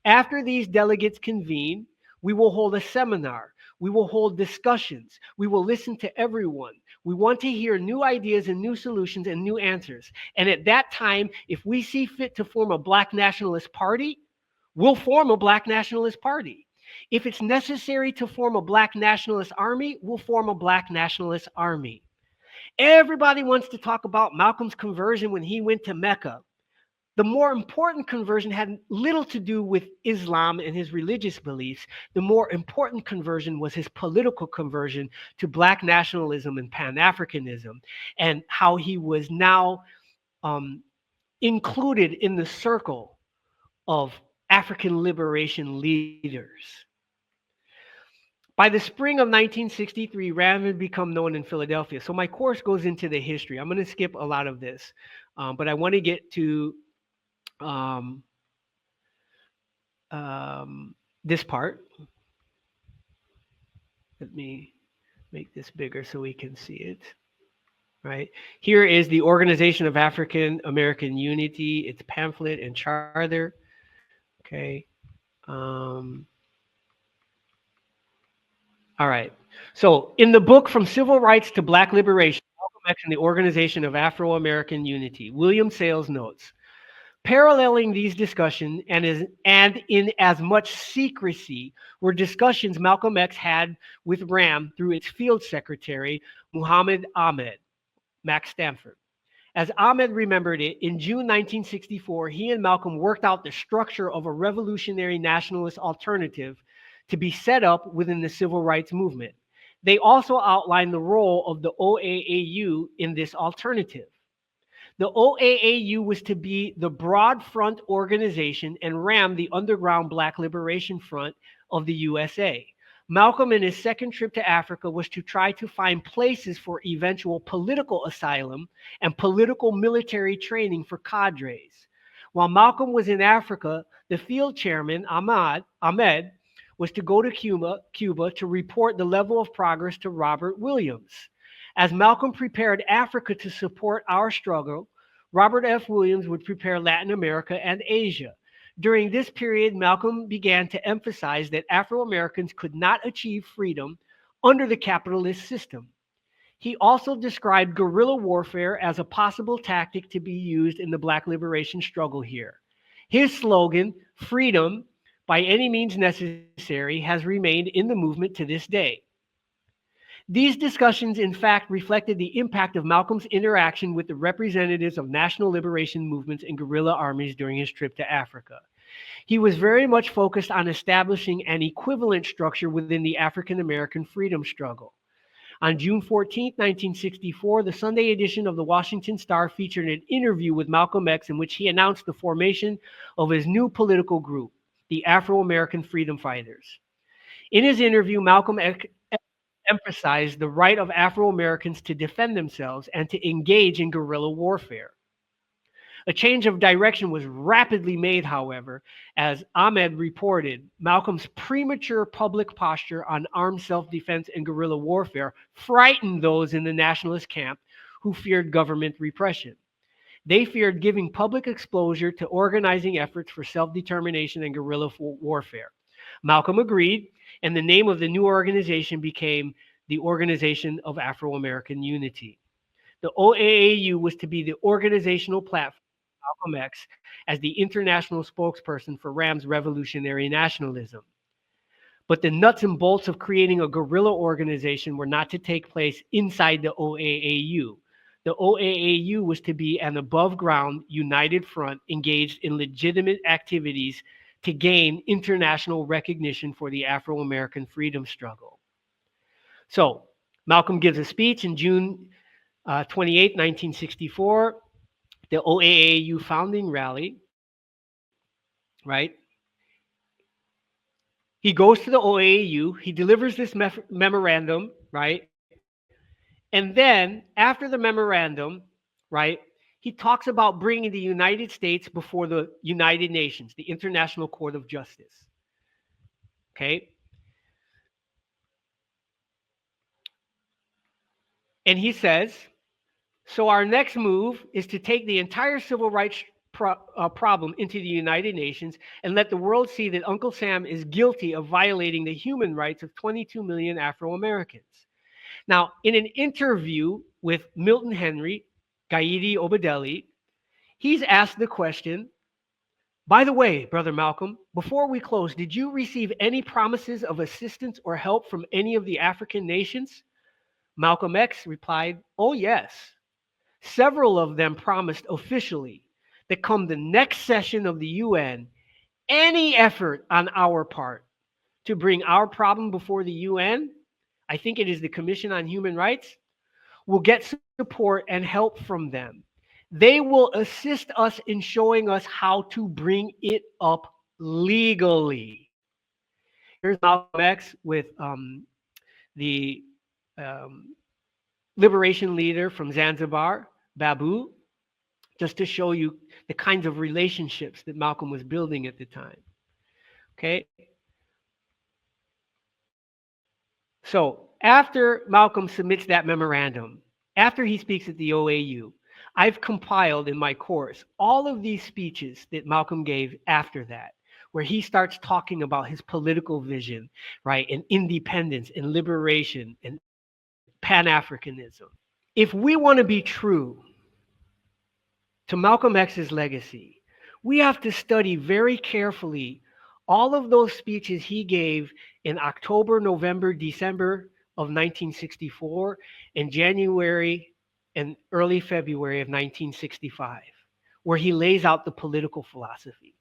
After these delegates convene, we will hold a seminar. We will hold discussions. We will listen to everyone. We want to hear new ideas and new solutions and new answers. And at that time, if we see fit to form a Black nationalist party, we'll form a Black nationalist party. If it's necessary to form a Black nationalist army, we'll form a Black nationalist army." Everybody wants to talk about Malcolm's conversion when he went to Mecca. The more important conversion had little to do with Islam and his religious beliefs. The more important conversion was his political conversion to Black nationalism and Pan-Africanism, and how he was now included in the circle of African liberation leaders. By the spring of 1963, RAM had become known in Philadelphia. So my course goes into the history. I'm going to skip a lot of this, but I want to get to this part. Let me make this bigger so we can see it. Right here is the Organization of African-American Unity, its pamphlet and charter. Okay. All right. So in the book From Civil Rights to Black Liberation, Malcolm X and the Organization of Afro-American Unity, William Sales notes, paralleling these discussions and in as much secrecy were discussions Malcolm X had with RAM through its field secretary, Muhammad Ahmed, Max Stanford. As Ahmed remembered it, in June 1964, he and Malcolm worked out the structure of a revolutionary nationalist alternative to be set up within the civil rights movement. They also outlined the role of the OAAU in this alternative. The OAAU was to be the broad front organization and RAM the underground Black Liberation Front of the USA. Malcolm, in his second trip to Africa, was to try to find places for eventual political asylum and political military training for cadres. While Malcolm was in Africa, the field chairman, Ahmed, was to go to Cuba to report the level of progress to Robert Williams. As Malcolm prepared Africa to support our struggle, Robert F. Williams would prepare Latin America and Asia. During this period, Malcolm began to emphasize that Afro-Americans could not achieve freedom under the capitalist system. He also described guerrilla warfare as a possible tactic to be used in the Black liberation struggle here. His slogan, "Freedom by any means necessary," has remained in the movement to this day. These discussions, in fact, reflected the impact of Malcolm's interaction with the representatives of national liberation movements and guerrilla armies during his trip to Africa. He was very much focused on establishing an equivalent structure within the African American freedom struggle. On June 14, 1964, the Sunday edition of the Washington Star featured an interview with Malcolm X in which he announced the formation of his new political group, the Afro-American Freedom Fighters. In his interview, Malcolm X emphasized the right of Afro-Americans to defend themselves and to engage in guerrilla warfare. A change of direction was rapidly made, however, as Ahmed reported. Malcolm's premature public posture on armed self-defense and guerrilla warfare frightened those in the nationalist camp who feared government repression. They feared giving public exposure to organizing efforts for self-determination and guerrilla warfare. Malcolm agreed, and the name of the new organization became the Organization of Afro-American Unity. The OAAU was to be the organizational platform of Malcolm X as the international spokesperson for RAM's revolutionary nationalism. But the nuts and bolts of creating a guerrilla organization were not to take place inside the OAAU. The OAAU was to be an above-ground, united front engaged in legitimate activities to gain international recognition for the Afro-American freedom struggle. So, Malcolm gives a speech in June 28, 1964, the OAAU founding rally, right? He goes to the OAAU, he delivers this memorandum, right? And then after the memorandum, right, he talks about bringing the United States before the United Nations, the International Court of Justice. Okay? And he says, so our next move is to take the entire civil rights problem into the United Nations and let the world see that Uncle Sam is guilty of violating the human rights of 22 million Afro-Americans. Now, in an interview with Milton Henry, Gaidi Obadeli, he's asked the question, by the way, Brother Malcolm, before we close, did you receive any promises of assistance or help from any of the African nations? Malcolm X replied, oh yes. Several of them promised officially that come the next session of the UN, any effort on our part to bring our problem before the UN, I think it is the Commission on Human Rights, will get support and help from them. They will assist us in showing us how to bring it up legally. Here's Malcolm X with the liberation leader from Zanzibar, Babu, just to show you the kinds of relationships that Malcolm was building at the time. Okay? So after Malcolm submits that memorandum, after he speaks at the OAU, I've compiled in my course all of these speeches that Malcolm gave after that, where he starts talking about his political vision, right, and independence and liberation and Pan-Africanism. If we want to be true to Malcolm X's legacy, we have to study very carefully all of those speeches he gave in October, November, December of 1964, and January and early February of 1965, where he lays out the political philosophy.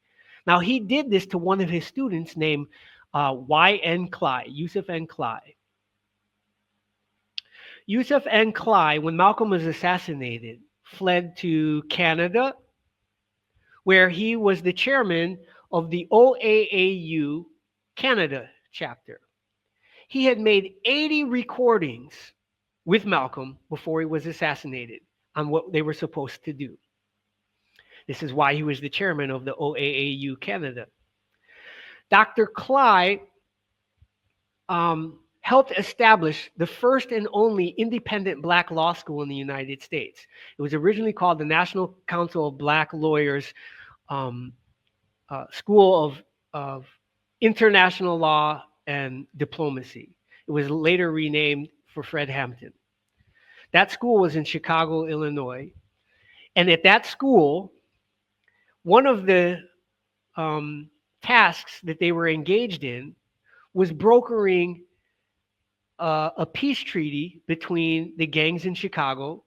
Now, he did this to one of his students named Y.N. Cly, Yusuf N. Cly. Yusuf N. Cly, when Malcolm was assassinated, fled to Canada, where he was the chairman of the OAAU Canada chapter. He had made 80 recordings with Malcolm before he was assassinated on what they were supposed to do. This is why he was the chairman of the OAAU Canada. Dr. Cly helped establish the first and only independent Black law school in the United States. It was originally called the National Council of Black Lawyers School of International Law and Diplomacy. It was later renamed for Fred Hampton. That school was in Chicago, Illinois. And at that school, one of the tasks that they were engaged in was brokering a peace treaty between the gangs in Chicago,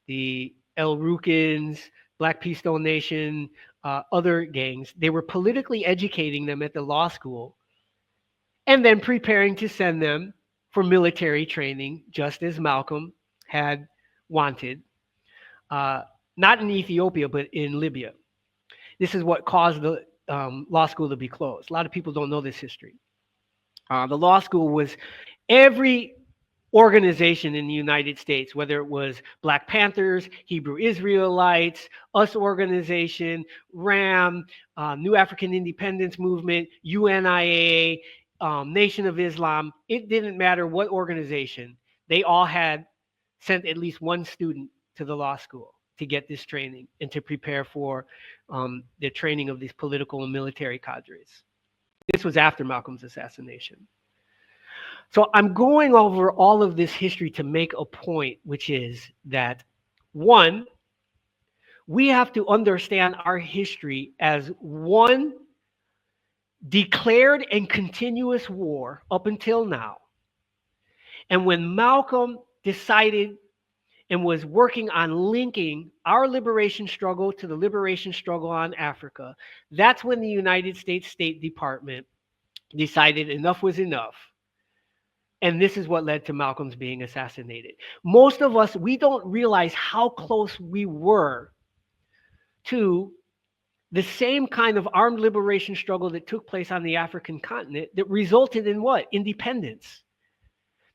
the El Rukins, Black Peace Donation, other gangs. They were politically educating them at the law school and then preparing to send them for military training, just as Malcolm had wanted, not in Ethiopia, but in Libya. This is what caused the law school to be closed. A lot of people don't know this history. The law school was every organization in the United States, whether it was Black Panthers, Hebrew Israelites, US Organization, RAM, New African Independence Movement, UNIA, Nation of Islam. It didn't matter what organization. They all had sent at least one student to the law school to get this training and to prepare for the training of these political and military cadres. This was after Malcolm's assassination. So I'm going over all of this history to make a point, which is that one, we have to understand our history as one declared and continuous war up until now. And when Malcolm decided and was working on linking our liberation struggle to the liberation struggle on Africa, that's when the United States State Department decided enough was enough. And this is what led to Malcolm's being assassinated. Most of us, we don't realize how close we were to the same kind of armed liberation struggle that took place on the African continent that resulted in what? Independence.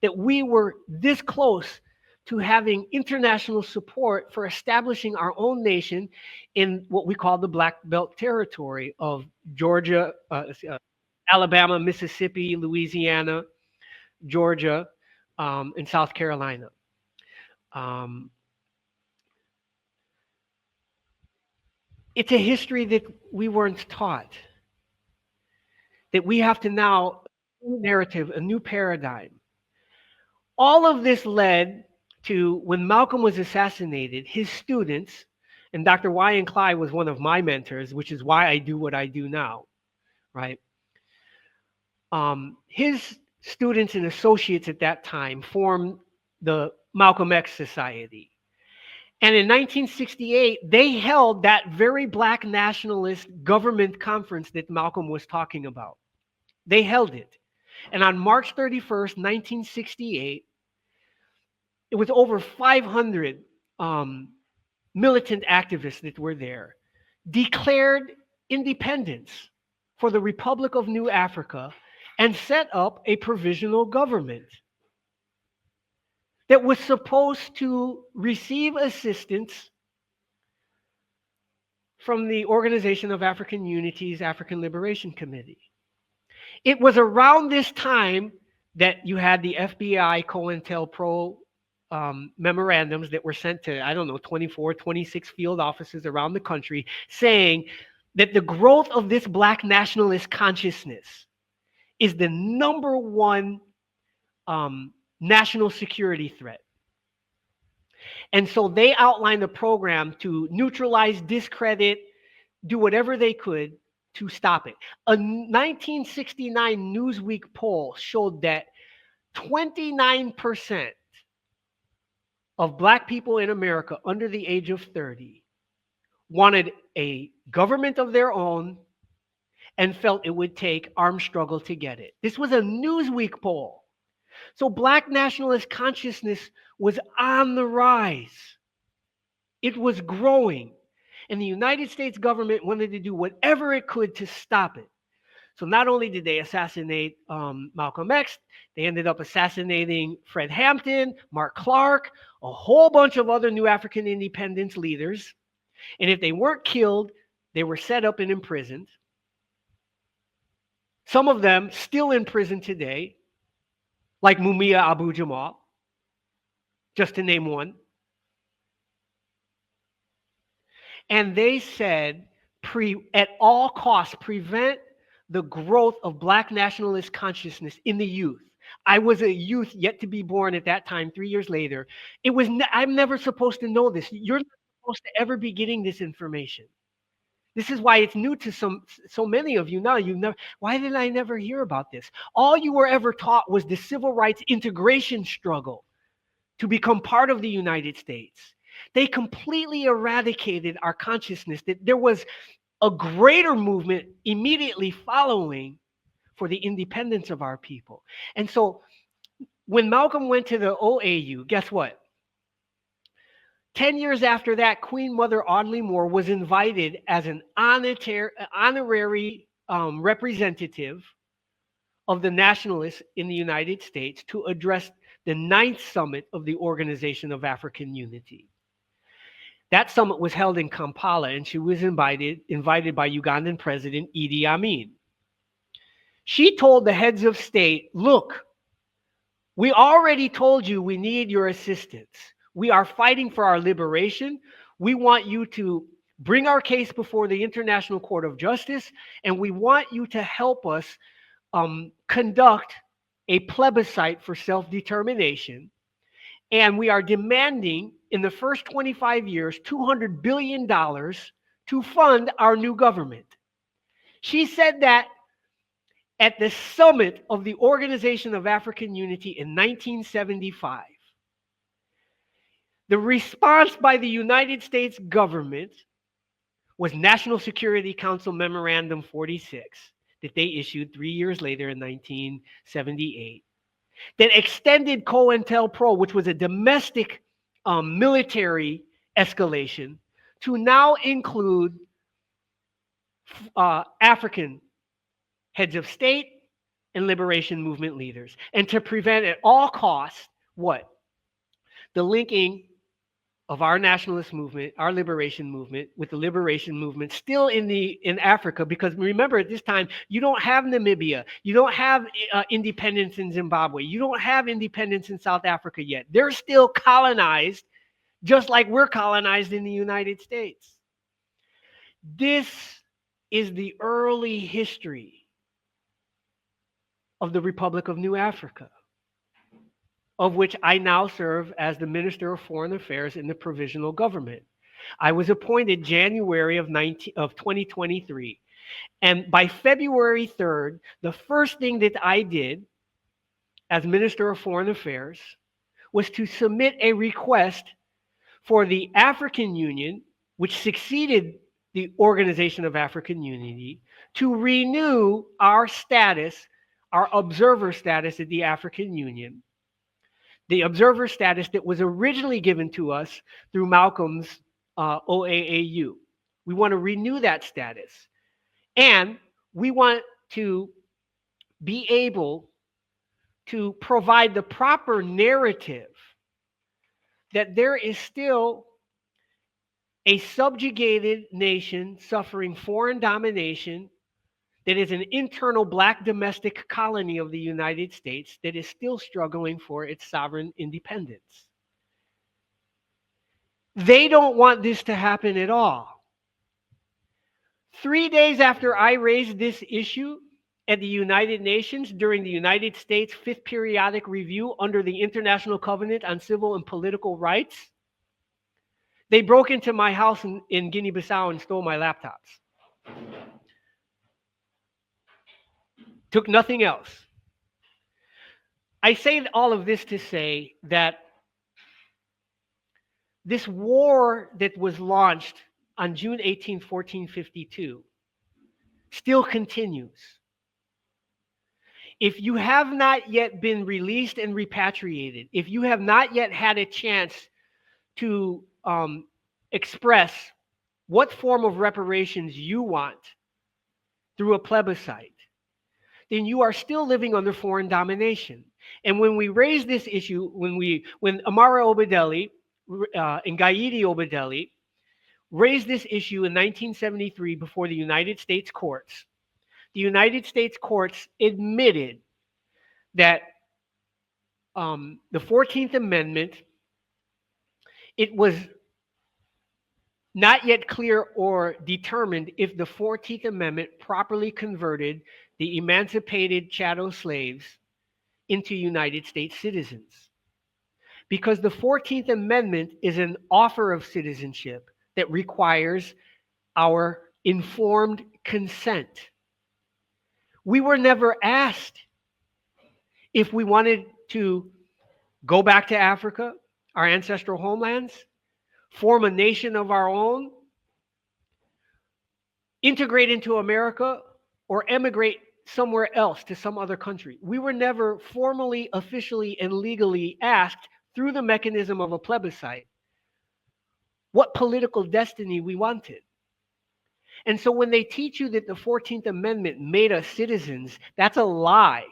That we were this close to having international support for establishing our own nation in what we call the Black Belt territory of Georgia, Alabama, Mississippi, Louisiana, Georgia, and South Carolina. It's a history that we weren't taught, that we have to now, a new narrative, a new paradigm. All of this led to when Malcolm was assassinated, his students, and Dr. Wyan Clyde was one of my mentors, which is why I do what I do now, right? His students and associates at that time formed the Malcolm X Society. And in 1968, they held that very Black nationalist government conference that Malcolm was talking about. They held it. And on March 31st, 1968, it was over 500 militant activists that were there, declared independence for the Republic of New Afrika and set up a provisional government that was supposed to receive assistance from the Organisation of African Unity's African Liberation Committee. It was around this time that you had the FBI COINTELPRO memorandums that were sent to, I don't know, 24, 26 field offices around the country saying that the growth of this Black nationalist consciousness is the number one national security threat. And so they outlined a program to neutralize, discredit, do whatever they could to stop it. A 1969 Newsweek poll showed that 29% of Black people in America under the age of 30 wanted a government of their own and felt it would take armed struggle to get it. This was a Newsweek poll. So Black nationalist consciousness was on the rise. It was growing. And the United States government wanted to do whatever it could to stop it. So not only did they assassinate Malcolm X, they ended up assassinating Fred Hampton, Mark Clark, a whole bunch of other new African independence leaders. And if they weren't killed, they were set up and imprisoned. Some of them still in prison today, like Mumia Abu-Jamal, just to name one. And they said, at all costs, prevent the growth of Black nationalist consciousness in the youth. I was a youth yet to be born at that time, 3 years later. I'm never supposed to know this. You're not supposed to ever be getting this information. This is why it's new to so many of you now. Why did I never hear about this? All you were ever taught was the civil rights integration struggle to become part of the United States. They completely eradicated our consciousness that there was a greater movement immediately following for the independence of our people. And so when Malcolm went to the OAU, guess what? 10 years after that, Queen Mother Audley Moore was invited as an honorary representative of the Nationalists in the United States to address the 9th summit of the Organization of African Unity. That summit was held in Kampala, and she was invited by Ugandan President Idi Amin. She told the heads of state, look, we already told you we need your assistance. We are fighting for our liberation. We want you to bring our case before the International Court of Justice, and we want you to help us conduct a plebiscite for self-determination, and we are demanding in the first 25 years $200 billion to fund our new government. She said that at the summit of the Organization of African Unity in 1975. The response by the United States government was National Security Council Memorandum 46 that they issued 3 years later in 1978 that extended COINTELPRO, which was a domestic military escalation, to now include African heads of state and liberation movement leaders, and to prevent at all costs what? The linking of our nationalist movement, our liberation movement, with the liberation movement still in Africa, because remember at this time, you don't have Namibia, you don't have independence in Zimbabwe, you don't have independence in South Africa yet. They're still colonized, just like we're colonized in the United States. This is the early history of the Republic of New Afrika, of which I now serve as the Minister of Foreign Affairs in the Provisional Government. I was appointed January of 2023. And by February 3rd, the first thing that I did as Minister of Foreign Affairs was to submit a request for the African Union, which succeeded the Organisation of African Unity, to renew our status, our observer status at the African Union. The observer status that was originally given to us through Malcolm's OAAU. We want to renew that status. And we want to be able to provide the proper narrative that there is still a subjugated nation suffering foreign domination that is an internal Black domestic colony of the United States that is still struggling for its sovereign independence. They don't want this to happen at all. 3 days after I raised this issue at the United Nations during the United States Fifth Periodic Review under the International Covenant on Civil and Political Rights, they broke into my house in Guinea-Bissau and stole my laptops. Took nothing else. I say all of this to say that this war that was launched on June 18, 1452 still continues. If you have not yet been released and repatriated, if you have not yet had a chance to express what form of reparations you want through a plebiscite, then you are still living under foreign domination. And when we raise this issue, when Amara Obadeli and Gaidi Obadeli raised this issue in 1973 before the United States courts admitted that the 14th Amendment, it was not yet clear or determined if the 14th Amendment properly converted the emancipated chattel slaves into United States citizens. Because the 14th Amendment is an offer of citizenship that requires our informed consent. We were never asked if we wanted to go back to Africa, our ancestral homelands, form a nation of our own, integrate into America, or emigrate somewhere else to some other country. We were never formally, officially, and legally asked through the mechanism of a plebiscite what political destiny we wanted. And so when they teach you that the 14th Amendment made us citizens, that's a lie.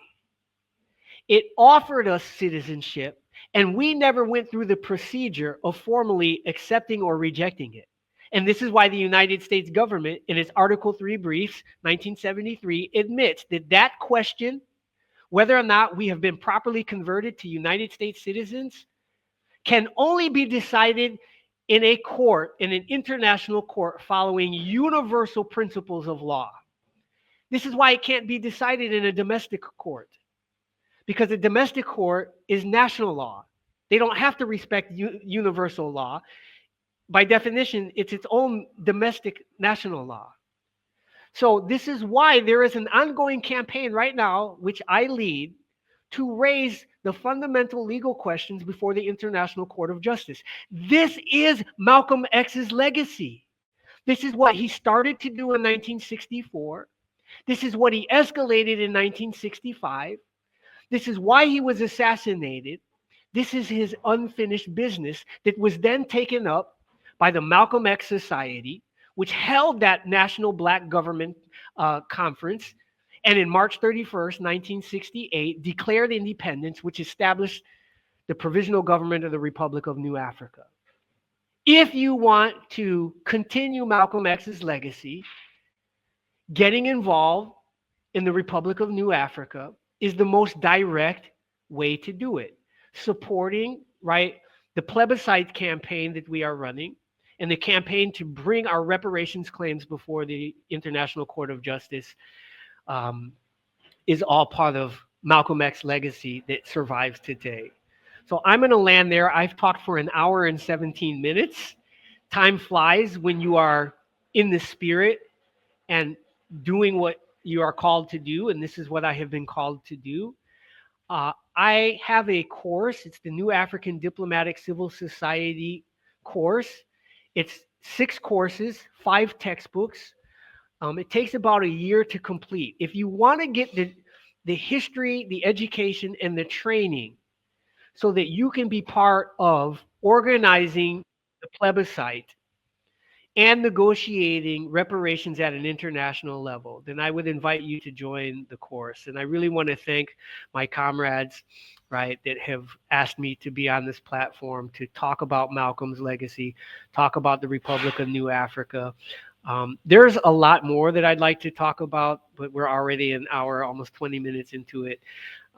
It offered us citizenship, and we never went through the procedure of formally accepting or rejecting it. And this is why the United States government, in its Article 3 briefs, 1973, admits that that question, whether or not we have been properly converted to United States citizens, can only be decided in a court, in an international court, following universal principles of law. This is why it can't be decided in a domestic court, because a domestic court is national law. They don't have to respect universal law. By definition, it's its own domestic national law. So this is why there is an ongoing campaign right now, which I lead, to raise the fundamental legal questions before the International Court of Justice. This is Malcolm X's legacy. This is what he started to do in 1964. This is what he escalated in 1965. This is why he was assassinated. This is his unfinished business that was then taken up by the Malcolm X Society, which held that National Black Government Conference, and in March 31st, 1968, declared independence, which established the Provisional Government of the Republic of New Afrika. If you want to continue Malcolm X's legacy, getting involved in the Republic of New Afrika is the most direct way to do it. Supporting, right, the plebiscite campaign that we are running, and the campaign to bring our reparations claims before the International Court of Justice is all part of Malcolm X's legacy that survives today. So I'm going to land there. I've talked for an hour and 17 minutes. Time flies when you are in the spirit and doing what you are called to do, and this is what I have been called to do. I have a course. It's the New African Diplomatic Civil Society course. It's 6 courses, 5 textbooks. It takes about a year to complete. If you want to get the history, the education, and the training so that you can be part of organizing the plebiscite and negotiating reparations at an international level, then I would invite you to join the course. And I really want to thank my comrades, right, that have asked me to be on this platform to talk about Malcolm's legacy, talk about the Republic of New Afrika. There's a lot more that I'd like to talk about, but we're already an hour, almost 20 minutes into it.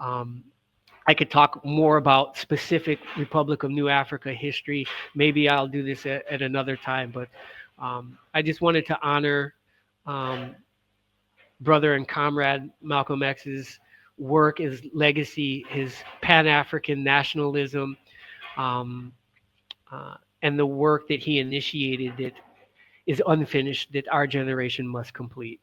I could talk more about specific Republic of New Afrika history. Maybe I'll do this at another time, but I just wanted to honor brother and comrade Malcolm X's work, his legacy, his Pan-African nationalism, and the work that he initiated that is unfinished, that our generation must complete.